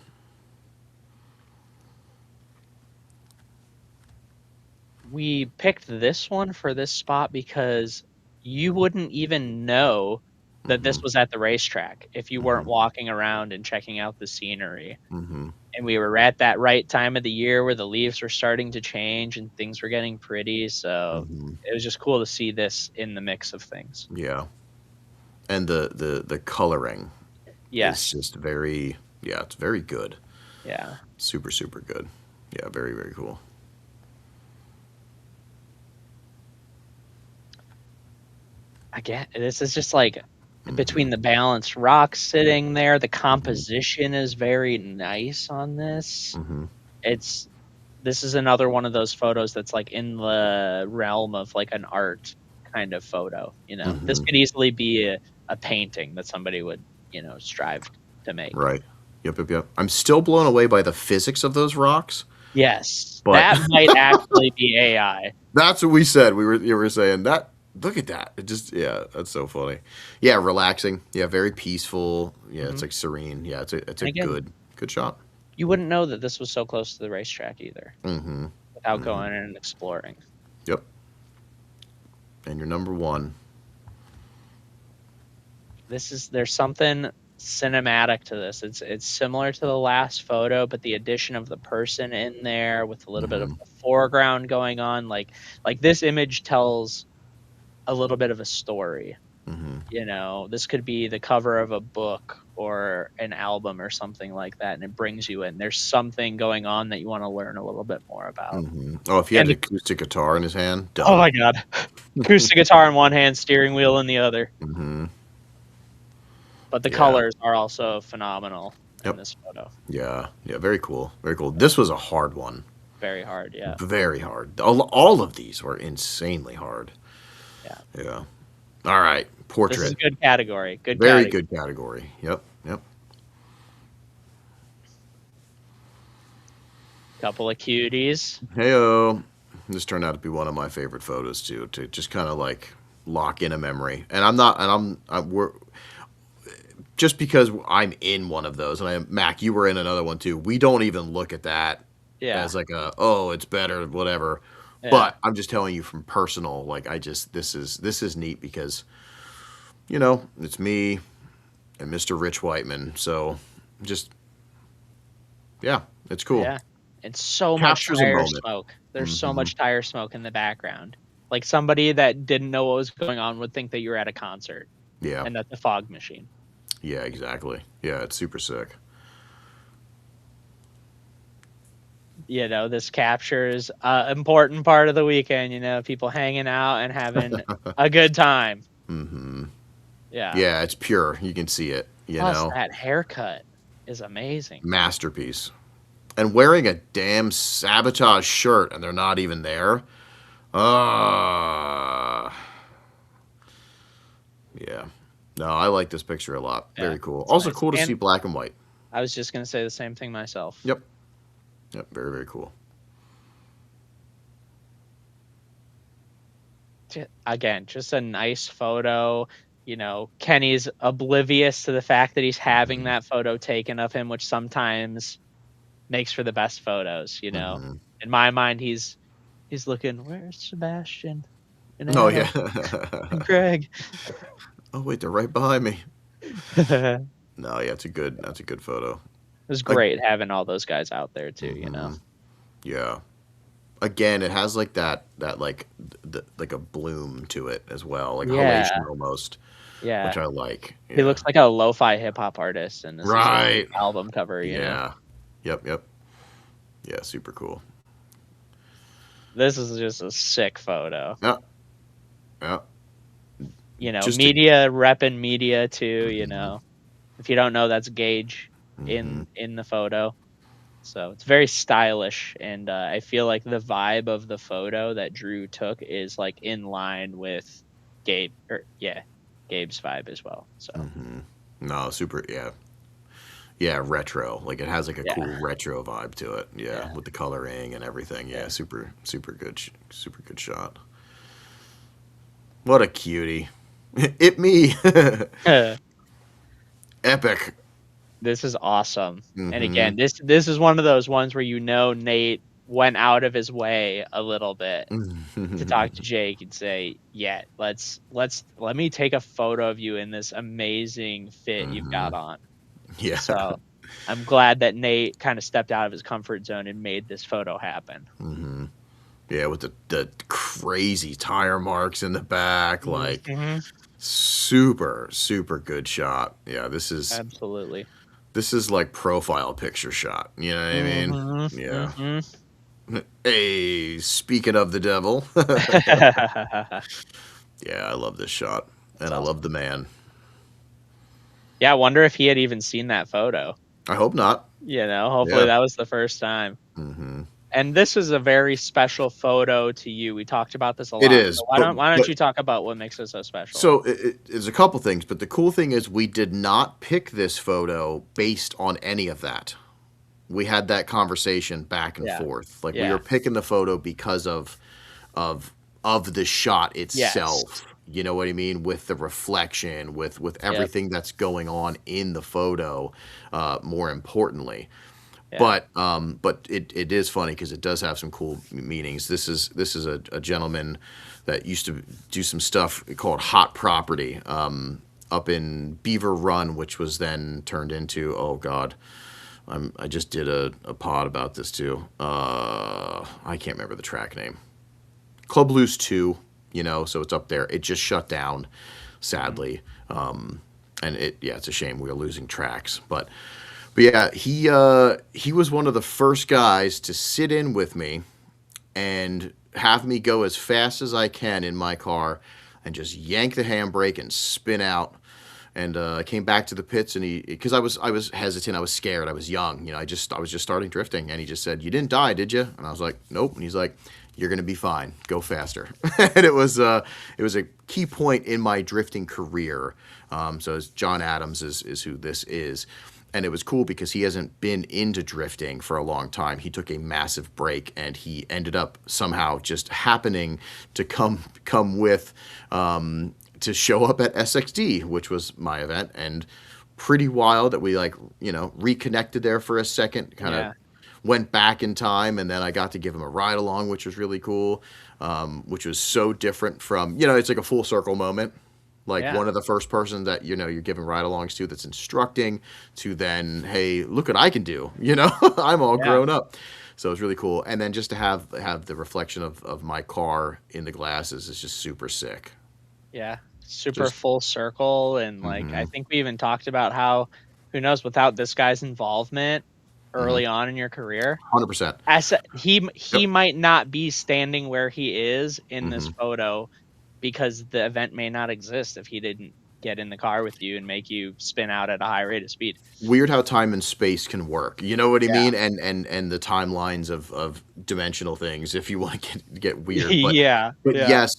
[SPEAKER 3] We picked this one for this spot because you wouldn't even know that this was at the racetrack if you weren't walking around and checking out the scenery.
[SPEAKER 1] Mm-hmm.
[SPEAKER 3] And we were at that right time of the year where the leaves were starting to change and things were getting pretty. So
[SPEAKER 1] Mm-hmm.
[SPEAKER 3] it was just cool to see this in the mix of things.
[SPEAKER 1] Yeah. And the coloring is
[SPEAKER 3] Yes.
[SPEAKER 1] just very, yeah, it's very good.
[SPEAKER 3] Yeah.
[SPEAKER 1] Super, super good. Yeah, very, very cool.
[SPEAKER 3] Again, this is just like between the balanced rocks sitting there, the composition is very nice on this.
[SPEAKER 1] Mm-hmm.
[SPEAKER 3] This is another one of those photos that's like in the realm of like an art kind of photo. This
[SPEAKER 1] Mhm.
[SPEAKER 3] could easily be a painting that somebody would, strive to make.
[SPEAKER 1] Right. Yep, yep, yep. I'm still blown away by the physics of those rocks,
[SPEAKER 3] Yes,
[SPEAKER 1] but
[SPEAKER 3] that might actually be AI.
[SPEAKER 1] that's what we said. You were saying that. Look at that. It just, yeah, that's so funny. Yeah, relaxing. Yeah, very peaceful. Yeah, it's like serene. Yeah, it's
[SPEAKER 3] And
[SPEAKER 1] a
[SPEAKER 3] again,
[SPEAKER 1] good shot.
[SPEAKER 3] you wouldn't know that this was so close to the racetrack either
[SPEAKER 1] Mm-hmm.
[SPEAKER 3] without going in and exploring.
[SPEAKER 1] Yep. And your number one.
[SPEAKER 3] There's something cinematic to this. It's similar to the last photo, but the addition of the person in there with a little bit of the foreground going on, like this image tells a little bit of a story.
[SPEAKER 1] Mm-hmm.
[SPEAKER 3] This could be the cover of a book or an album or something like that, and it brings you in. There's something going on that you want to learn a little bit more about.
[SPEAKER 1] Mm-hmm. Oh, if he had
[SPEAKER 3] And
[SPEAKER 1] an acoustic guitar in his hand, done.
[SPEAKER 3] oh my god, acoustic guitar in one hand, steering wheel in the other.
[SPEAKER 1] Mm-hmm.
[SPEAKER 3] But the
[SPEAKER 1] Yeah.
[SPEAKER 3] colors are also phenomenal
[SPEAKER 1] Yep.
[SPEAKER 3] in this photo.
[SPEAKER 1] Yeah, yeah, very cool, very cool. This was a hard one,
[SPEAKER 3] Very hard, yeah.
[SPEAKER 1] very hard. All of these were insanely hard.
[SPEAKER 3] Yeah.
[SPEAKER 1] Yeah. All right,
[SPEAKER 3] This is
[SPEAKER 1] portrait.
[SPEAKER 3] a good category. Good
[SPEAKER 1] Very
[SPEAKER 3] category.
[SPEAKER 1] good category. Yep, yep.
[SPEAKER 3] Couple of cuties.
[SPEAKER 1] Heyo. This turned out to be one of my favorite photos too. To just kind of like lock in a memory, and we're just because I'm in one of those, and Mac, you were in another one too. We don't even look at that
[SPEAKER 3] Yeah.
[SPEAKER 1] as like it's better, whatever.
[SPEAKER 3] Yeah.
[SPEAKER 1] But I'm just telling you from personal, like this is neat because it's me and Mr. Rich Whiteman. So just yeah, it's cool.
[SPEAKER 3] Yeah. It's so
[SPEAKER 1] Captures
[SPEAKER 3] much
[SPEAKER 1] a
[SPEAKER 3] tire
[SPEAKER 1] moment.
[SPEAKER 3] smoke. There's so
[SPEAKER 1] Mhm.
[SPEAKER 3] much tire smoke in the background. Like somebody that didn't know what was going on would think that you were at a concert
[SPEAKER 1] Yeah.
[SPEAKER 3] and that's a fog machine.
[SPEAKER 1] Yeah, exactly. Yeah, it's super sick.
[SPEAKER 3] This captures an important part of the weekend, people hanging out and having a good time.
[SPEAKER 1] Mm-hmm.
[SPEAKER 3] Yeah.
[SPEAKER 1] Yeah, it's pure. You can see it,
[SPEAKER 3] Plus, that haircut is amazing.
[SPEAKER 1] Masterpiece. And wearing a damn Sabotage shirt and they're not even there. Yeah. No, I like this picture a lot.
[SPEAKER 3] Yeah,
[SPEAKER 1] Very cool.
[SPEAKER 3] it's
[SPEAKER 1] Also
[SPEAKER 3] nice.
[SPEAKER 1] cool to
[SPEAKER 3] And-
[SPEAKER 1] see black and white.
[SPEAKER 3] I was just going to say the same thing myself.
[SPEAKER 1] Yep. Yep, very, very cool.
[SPEAKER 3] Again, just a nice photo. Kenny's oblivious to the fact that he's having that photo taken of him, which sometimes makes for the best photos.
[SPEAKER 1] Mhm.
[SPEAKER 3] In my mind, he's looking, where's Sebastian and
[SPEAKER 1] Oh,
[SPEAKER 3] Adam
[SPEAKER 1] yeah.
[SPEAKER 3] and Greg?
[SPEAKER 1] Oh, wait, they're right behind me.
[SPEAKER 3] It
[SPEAKER 1] No, yeah, that's a good photo.
[SPEAKER 3] was great having all those guys out there too.
[SPEAKER 1] Yeah. Again, it has like that like like a bloom to it as well, like
[SPEAKER 3] Yeah.
[SPEAKER 1] halation almost,
[SPEAKER 3] Yeah,
[SPEAKER 1] which I like.
[SPEAKER 3] he
[SPEAKER 1] Yeah.
[SPEAKER 3] looks like a lo-fi hip hop artist, and this is
[SPEAKER 1] Right.
[SPEAKER 3] his album cover.
[SPEAKER 1] Yeah. Yep. Yeah, super cool.
[SPEAKER 3] This is just a sick photo.
[SPEAKER 1] Yeah. Just
[SPEAKER 3] Media repping media too. If you don't know, that's Gage. in the photo. So it's very stylish, and I feel like the vibe of the photo that Drew took is like in line with Gabe's vibe as well. So
[SPEAKER 1] No, super. Yeah, yeah, retro. Like it has like a
[SPEAKER 3] yeah,
[SPEAKER 1] cool retro vibe to it. Yeah,
[SPEAKER 3] yeah,
[SPEAKER 1] with the coloring and everything. Yeah,
[SPEAKER 3] yeah.
[SPEAKER 1] super, super good, super good shot. What a cutie. It me. Epic.
[SPEAKER 3] This is awesome. And
[SPEAKER 1] Mm-hmm.
[SPEAKER 3] again, this is one of those ones where Nate went out of his way a little bit to talk to Jake and say, "Yeah, let me take a photo of you in this amazing fit you've got on."
[SPEAKER 1] Yeah.
[SPEAKER 3] So, I'm glad that Nate kind of stepped out of his comfort zone and made this photo happen.
[SPEAKER 1] Yeah, with the crazy tire marks in the back, like
[SPEAKER 3] Mhm.
[SPEAKER 1] super, super good shot. Yeah,
[SPEAKER 3] Absolutely.
[SPEAKER 1] this is like profile picture shot. You know what I mean?
[SPEAKER 3] Mhm.
[SPEAKER 1] Yeah.
[SPEAKER 3] Mhm.
[SPEAKER 1] Hey, speaking of the devil. Yeah, I love this shot.
[SPEAKER 3] That's
[SPEAKER 1] And I love
[SPEAKER 3] awesome.
[SPEAKER 1] the man.
[SPEAKER 3] Yeah, I wonder if he had even seen that photo.
[SPEAKER 1] I hope not.
[SPEAKER 3] Hopefully
[SPEAKER 1] Yeah.
[SPEAKER 3] that was the first time.
[SPEAKER 1] Hmm.
[SPEAKER 3] And this is a very special photo to you. We talked about this a
[SPEAKER 1] It
[SPEAKER 3] lot.
[SPEAKER 1] is,
[SPEAKER 3] So why don't you talk about what makes it so special?
[SPEAKER 1] so it's a couple things, but the cool thing is we did not pick this photo based on any of that. We had that conversation back and
[SPEAKER 3] Yeah.
[SPEAKER 1] forth. Like we were
[SPEAKER 3] Yeah.
[SPEAKER 1] picking the photo because of of the shot
[SPEAKER 3] Yes.
[SPEAKER 1] itself. You know what I mean? With the reflection, with
[SPEAKER 3] Yep.
[SPEAKER 1] everything that's going on in the photo. More importantly,
[SPEAKER 3] Yeah.
[SPEAKER 1] but it is funny because it does have some cool meanings. This is a gentleman that used to do some stuff called Hot Property up in Beaver Run, which was then turned into, oh God, I just did a pod about this too. I can't remember the track name. Club Blues 2, so it's up there. It just shut down,
[SPEAKER 3] Mhm.
[SPEAKER 1] sadly. And it's a shame we are losing tracks. But yeah, he was one of the first guys to sit in with me and have me go as fast as I can in my car and just yank the handbrake and spin out. And I came back to the pits, and because I was hesitant, I was scared, I was young, I was just starting drifting, and he just said, "You didn't die, did you?" And I was like, "Nope." And he's like, "You're gonna be fine. Go faster." And it was a key point in my drifting career. So it's John Adams is who this is. And it was cool because he hasn't been into drifting for a long time. He took a massive break, and he ended up somehow just happening to come with to show up at sXd, which was my event, and pretty wild that we reconnected there for a second, kind of
[SPEAKER 3] Yeah.
[SPEAKER 1] went back in time, and then I got to give him a ride along, which was really cool, which was so different from, it's like a full circle moment. Like
[SPEAKER 3] Yeah.
[SPEAKER 1] one of the first persons that you're giving ride-alongs to that's instructing to then, hey, look what I can do. I'm all
[SPEAKER 3] Yeah.
[SPEAKER 1] grown up. So it's really cool. And then just to have the reflection of my car in the glasses is just super sick.
[SPEAKER 3] Yeah. Super
[SPEAKER 1] Just
[SPEAKER 3] full circle. And like, I
[SPEAKER 1] mm-hmm,
[SPEAKER 3] think we even talked about how, who knows, without this guy's involvement
[SPEAKER 1] mm-hmm,
[SPEAKER 3] early on in your career,
[SPEAKER 1] 100%.
[SPEAKER 3] he
[SPEAKER 1] Yep.
[SPEAKER 3] might not be standing where he is in this
[SPEAKER 1] Mm-hmm.
[SPEAKER 3] photo because the event may not exist if he didn't get in the car with you and make you spin out at a high rate of speed.
[SPEAKER 1] Weird how time and space can work. You know what I
[SPEAKER 3] Yeah.
[SPEAKER 1] mean? And the timelines of dimensional things, if you want to get weird. But
[SPEAKER 3] Yeah.
[SPEAKER 1] but
[SPEAKER 3] Yeah.
[SPEAKER 1] yes,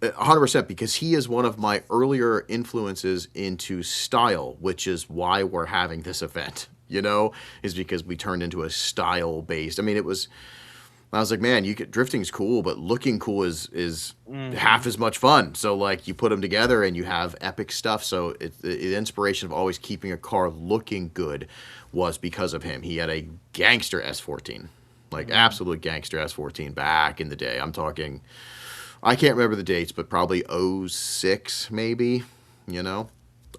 [SPEAKER 1] 100%, because he is one of my earlier influences into style, which is why we're having this event. Is because we turned into a style based. I mean, I was like, man, drifting's cool, but looking cool is
[SPEAKER 3] Hmm.
[SPEAKER 1] half as much fun. So like you put them together and you have epic stuff. So the inspiration of always keeping a car looking good was because of him. He had a gangster S14, like
[SPEAKER 3] Hmm.
[SPEAKER 1] absolute gangster S14 back in the day. I'm talking, I can't remember the dates, but probably '06 maybe, you know,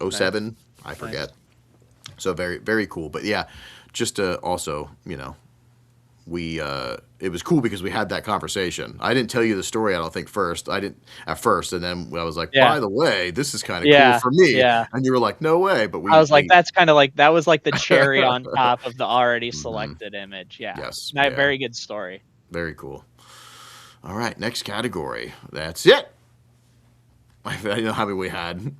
[SPEAKER 3] Nice.
[SPEAKER 1] '07, I
[SPEAKER 3] Nice.
[SPEAKER 1] forget. So very, very cool. But yeah, just to also, we it was cool because we had that conversation. I didn't tell you the story, I don't think, first. I didn't at first, and then I was like,
[SPEAKER 3] Yeah.
[SPEAKER 1] by the way, this is kind of cool
[SPEAKER 3] Yeah.
[SPEAKER 1] for me.
[SPEAKER 3] Yeah.
[SPEAKER 1] And you were like, no way. But
[SPEAKER 3] I
[SPEAKER 1] we
[SPEAKER 3] was like,
[SPEAKER 1] we
[SPEAKER 3] that's kind of like, that was like the cherry on top of the already
[SPEAKER 1] hmm.
[SPEAKER 3] selected image. Yeah.
[SPEAKER 1] Yes, yeah,
[SPEAKER 3] Very good story.
[SPEAKER 1] very cool. All right, next category. That's it. I don't know how many we had.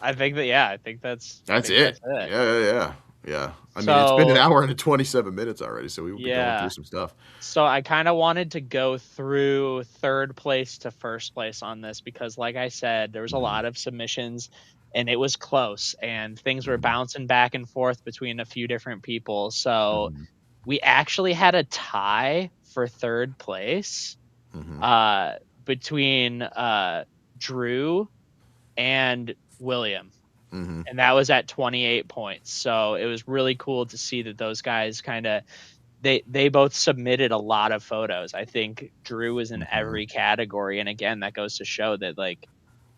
[SPEAKER 3] I think that, yeah, I think
[SPEAKER 1] That's
[SPEAKER 3] that's
[SPEAKER 1] it.
[SPEAKER 3] it.
[SPEAKER 1] Yeah, yeah, yeah. Yeah. I mean, it's been an
[SPEAKER 3] So
[SPEAKER 1] hour and 27 minutes already, so we will be going through
[SPEAKER 3] yeah.
[SPEAKER 1] some stuff.
[SPEAKER 3] So I kind of wanted to go through third place to first place on this because, like I said, there was a
[SPEAKER 1] Mhm,
[SPEAKER 3] lot of submissions and it was close and things were
[SPEAKER 1] mhm,
[SPEAKER 3] bouncing back and forth between a few different people. So
[SPEAKER 1] mhm,
[SPEAKER 3] we actually had a tie for third place
[SPEAKER 1] mhm,
[SPEAKER 3] uh, between Drew and William.
[SPEAKER 1] mhm,
[SPEAKER 3] And that was at 28 points. So it was really cool to see that those guys kind of they both submitted a lot of photos. I think Drew was in
[SPEAKER 1] mhm.
[SPEAKER 3] every category, and again, that goes to show that, like,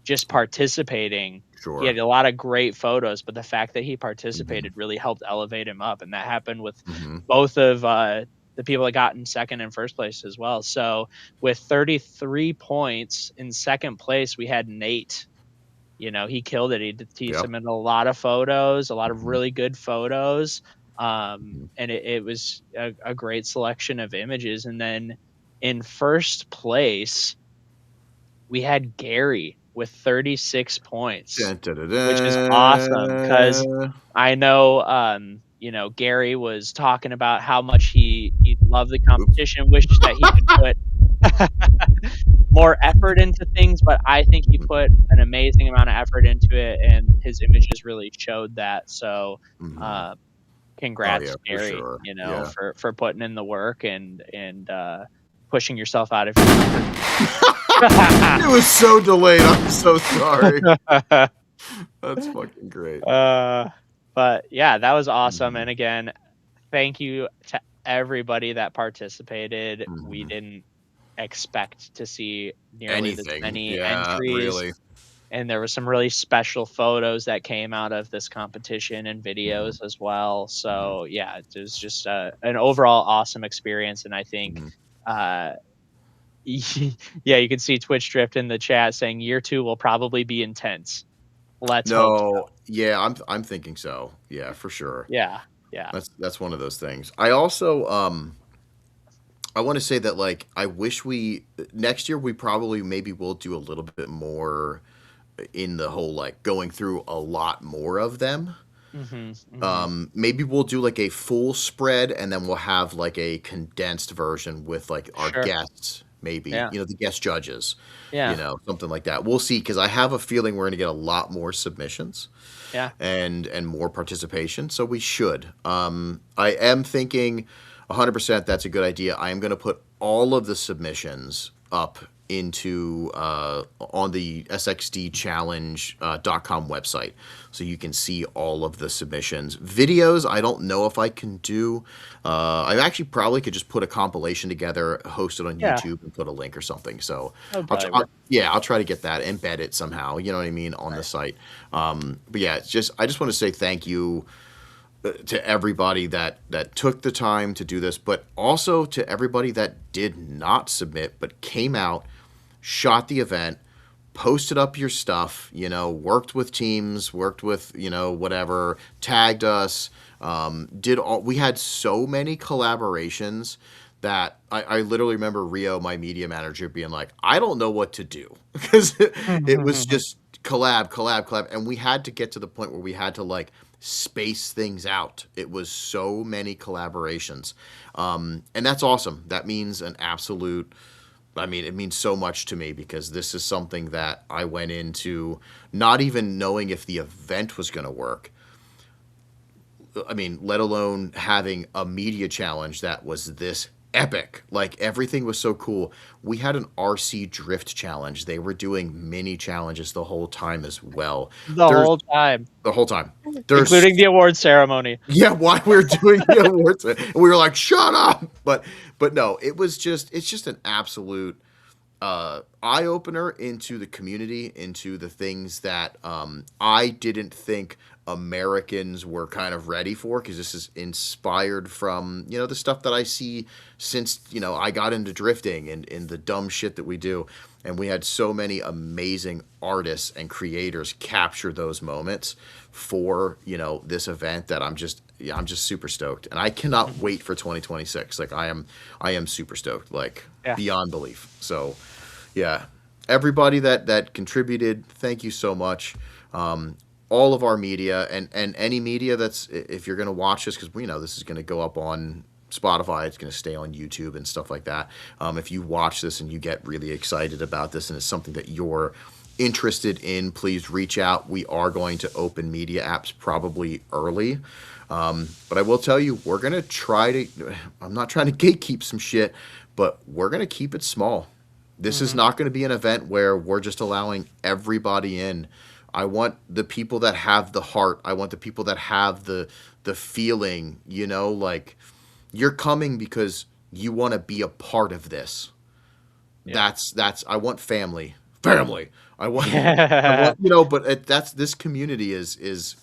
[SPEAKER 3] just participating, he
[SPEAKER 1] Sure.
[SPEAKER 3] had a lot of great photos, but the fact that he
[SPEAKER 1] Mhm,
[SPEAKER 3] participated really helped elevate him up, and that happened with
[SPEAKER 1] mhm.
[SPEAKER 3] both of, the people that got in 2nd and 1st place as well. So, with 33 points in 2nd place, we had Nate. He killed it. He
[SPEAKER 1] Yep.
[SPEAKER 3] submitted a lot of photos, a lot of
[SPEAKER 1] Mhm,
[SPEAKER 3] really good photos,
[SPEAKER 1] mhm.
[SPEAKER 3] and it was a great selection of images. And then in 1st place, we had Gary with 36 points,
[SPEAKER 1] Dun, dun, dun,
[SPEAKER 3] which is awesome because
[SPEAKER 1] dun.
[SPEAKER 3] I know, Gary was talking about how much he loved the
[SPEAKER 1] Oops.
[SPEAKER 3] competition, wished that he could put more effort into things, but I think he put
[SPEAKER 1] Mhm,
[SPEAKER 3] an amazing amount of effort into it, and his images really showed that. So,
[SPEAKER 1] mhm.
[SPEAKER 3] uh,
[SPEAKER 1] Oh, yeah,
[SPEAKER 3] congrats,
[SPEAKER 1] for
[SPEAKER 3] Gary,
[SPEAKER 1] sure. Yeah.
[SPEAKER 3] for putting in the work and pushing yourself out of your comfort
[SPEAKER 1] It was so delayed, I'm so sorry. That's fucking great.
[SPEAKER 3] uh, but yeah, that was awesome.
[SPEAKER 1] Mhm,
[SPEAKER 3] And again, thank you to everybody that participated. We
[SPEAKER 1] mhm.
[SPEAKER 3] didn't expect to see nearly this
[SPEAKER 1] Anything.
[SPEAKER 3] many
[SPEAKER 1] Yeah,
[SPEAKER 3] entries.
[SPEAKER 1] really.
[SPEAKER 3] And there was some really special photos that came out of this competition and
[SPEAKER 1] Mhm,
[SPEAKER 3] videos as well.
[SPEAKER 1] mhm,
[SPEAKER 3] So yeah, it was just an overall awesome experience. And I think,
[SPEAKER 1] mhm.
[SPEAKER 3] uh, yeah, you can see Twitch Drift in the chat saying year two will probably be intense. Let's hope so.
[SPEAKER 1] No, yeah, I'm thinking so. Yeah, for sure.
[SPEAKER 3] Yeah, yeah,
[SPEAKER 1] That's one of those things. I also, I wanna say that, like, I wish we next year, we probably maybe will do a little bit more in the whole, like, going through a lot more of them.
[SPEAKER 3] hmm hmm
[SPEAKER 1] Maybe we'll do, like, a full spread, and then we'll have, like, a condensed version with, like, our
[SPEAKER 3] sure.
[SPEAKER 1] guests, maybe,
[SPEAKER 3] Yeah,
[SPEAKER 1] the guest judges,
[SPEAKER 3] yeah,
[SPEAKER 1] something like that. We'll see because I have a feeling we're gonna get a lot more submissions
[SPEAKER 3] yeah.
[SPEAKER 1] and more participation, so we should. I am thinking 100% that's a good idea. I am gonna put all of the submissions up into on the sxd challenge .com website so you can see all of the submissions. Videos, I don't know if I can do. I actually probably could just put a compilation together, host it on
[SPEAKER 3] Yeah,
[SPEAKER 1] YouTube, and put a link or something. So
[SPEAKER 3] that would
[SPEAKER 1] I'll,
[SPEAKER 3] probably
[SPEAKER 1] I'll
[SPEAKER 3] work.
[SPEAKER 1] yeah, I'll try to get that, embed it somehow, you know what I mean, on the
[SPEAKER 3] Right.
[SPEAKER 1] site. But yeah, it's just I just want to say thank you to everybody that took the time to do this, but also to everybody that did not submit but came out, shot the event, posted up your stuff, worked with teams, worked with, whatever, tagged us, did all, we had so many collaborations that I literally remember Rio, my media manager, being like, I don't know what to do because it was just collab, collab, collab. And we had to get to the point where we had to like space things out. It was so many collaborations. And that's awesome. That means an absolute, I mean, it means so much to me because this is something that I went into not even knowing if the event was going to work. I mean, let alone having a media challenge that was this epic. Like everything was so cool. We had an RC drift challenge. They were doing mini challenges the whole time as well.
[SPEAKER 3] The
[SPEAKER 1] There's
[SPEAKER 3] whole time,
[SPEAKER 1] the whole time. There's
[SPEAKER 3] including the award ceremony.
[SPEAKER 1] yeah, while we were doing the awards, and we were like, "Shut up!" But no, it's just an absolute eye opener into the community, into the things that I didn't think Americans were kind of ready for because this is inspired from the stuff that I see since I got into drifting and the dumb shit that we do, and we had so many amazing artists and creators capture those moments for this event that I'm just super stoked, and I cannot
[SPEAKER 3] Mhm.
[SPEAKER 1] wait for 2026. Like I am super stoked, like
[SPEAKER 3] Yeah.
[SPEAKER 1] beyond belief. So yeah, everybody that contributed, thank you so much. all of our media and any media that's, if you're going to watch this, because we know this is going to go up on Spotify, it's going to stay on YouTube and stuff like that. If you watch this and you get really excited about this and it's something that you're interested in, please reach out. We are going to open media apps probably early. But I will tell you, we're going to try to, I'm not trying to gatekeep some shit, but we're going to keep it small. This is not going to be an event where we're just allowing everybody in. I want the people that have the heart. I want the people that have the feeling, like you're coming because you want to be a part of this.
[SPEAKER 3] Yeah.
[SPEAKER 1] That's I want family. Family. I want but that's this community is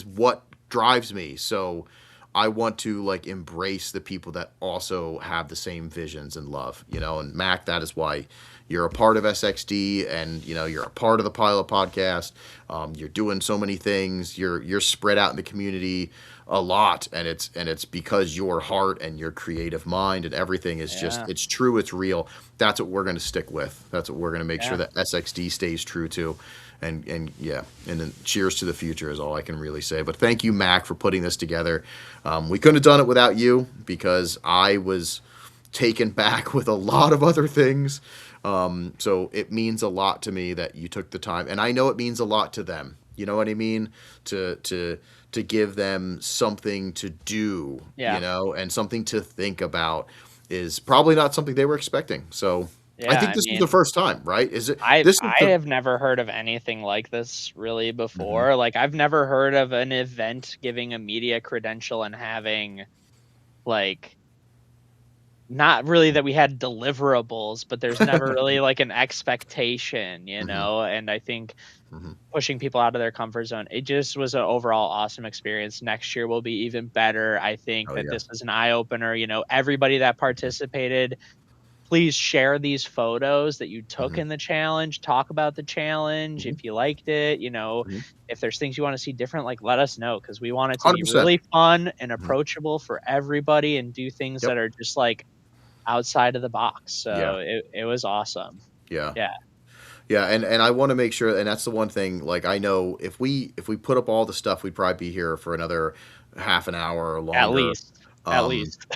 [SPEAKER 1] what drives me. So I want to like embrace the people that also have the same visions and love, and Mac, that is why you're a part of SXD and you're a part of the Pilot Podcast. You're doing so many things. You're spread out in the community a lot, and it's because your heart and your creative mind and everything is just, it's true, it's real. That's what we're going to stick with. That's what we're going to make sure that SXD stays true to. And then cheers to the future is all I can really say. But thank you, Mac, for putting this together. We couldn't have done it without you because I was taken back with a lot of other things. So it means a lot to me that you took the time, and I know it means a lot to them. You know what I mean? To give them something to do, and something to think about is probably not something they were expecting. So I think this is the first time, right? Is it?
[SPEAKER 3] I have never heard of anything like this really before. Like I've never heard of an event giving a media credential and having like, not really that we had deliverables, but there's never really like an expectation, and I think pushing people out of their comfort zone, it just was an overall awesome experience. Next year will be even better. I think this was an eye opener. Everybody that participated, please share these photos that you took in the challenge, talk about the challenge. If you liked it, if there's things you want to see different, like let us know. Cause we want it to be
[SPEAKER 1] 100%.
[SPEAKER 3] really fun and approachable for everybody and do things that are just like outside of the box. So it was awesome.
[SPEAKER 1] Yeah. And I want to make sure, and that's the one thing, like I know if we put up all the stuff, we'd probably be here for another half an hour or longer.
[SPEAKER 3] At least.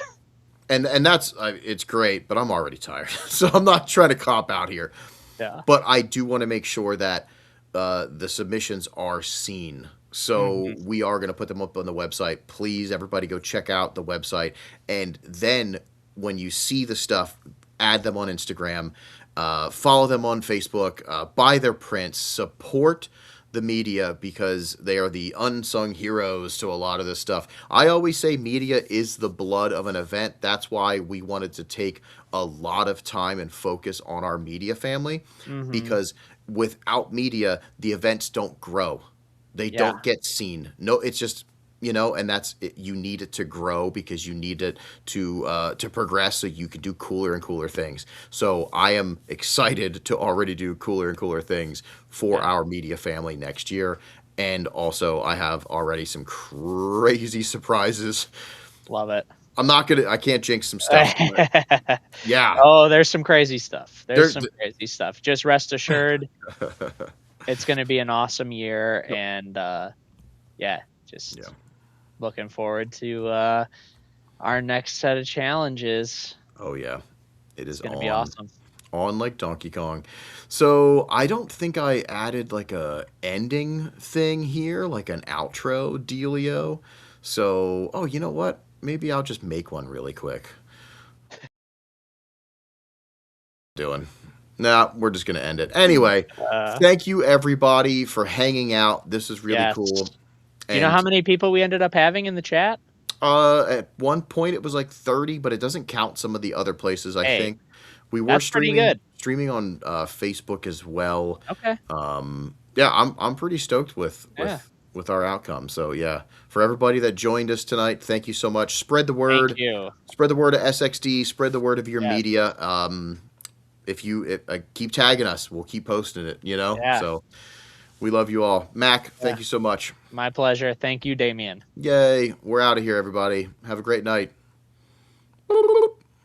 [SPEAKER 1] And that's it's great, but I'm already tired. So I'm not trying to cop out here. Yeah. But I do want to make sure that the submissions are seen. So we are going to put them up on the website. Please, everybody go check out the website. And then when you see the stuff, add them on Instagram, follow them on Facebook, buy their prints, support the media because they are the unsung heroes to a lot of this stuff. I always say media is the blood of an event. That's why we wanted to take a lot of time and focus on our media family, because without media, the events don't grow. They don't get seen. No, it's just, and that's it. You need it to grow because you need it to progress so you can do cooler and cooler things. So I am excited to already do cooler and cooler things for our media family next year. And also I have already some crazy surprises.
[SPEAKER 3] Love it.
[SPEAKER 1] I can't jinx some stuff. Yeah.
[SPEAKER 3] Oh, there's some crazy stuff. There's some crazy stuff. Just rest assured it's going to be an awesome year. And looking forward to our next set of challenges.
[SPEAKER 1] Oh yeah, it's
[SPEAKER 3] going to be awesome.
[SPEAKER 1] On like Donkey Kong. So I don't think I added like a ending thing here, like an outro dealio. So you know what? Maybe I'll just make one really quick. Nah, we're just gonna end it anyway. Thank you everybody for hanging out. This is really cool.
[SPEAKER 3] Do you know how many people we ended up having in the chat?
[SPEAKER 1] At one point it was like 30, but it doesn't count some of the other places. I think we were streaming on Facebook as well.
[SPEAKER 3] Okay.
[SPEAKER 1] I'm pretty stoked with our outcome. So for everybody that joined us tonight, thank you so much. Spread the word.
[SPEAKER 3] Thank you.
[SPEAKER 1] Spread the word of SXD. Spread the word of your media. If you keep tagging us, we'll keep posting it. So. We love you all. Mac, thank you so much.
[SPEAKER 3] My pleasure. Thank you, Damien.
[SPEAKER 1] Yay. We're out of here, everybody. Have a great night.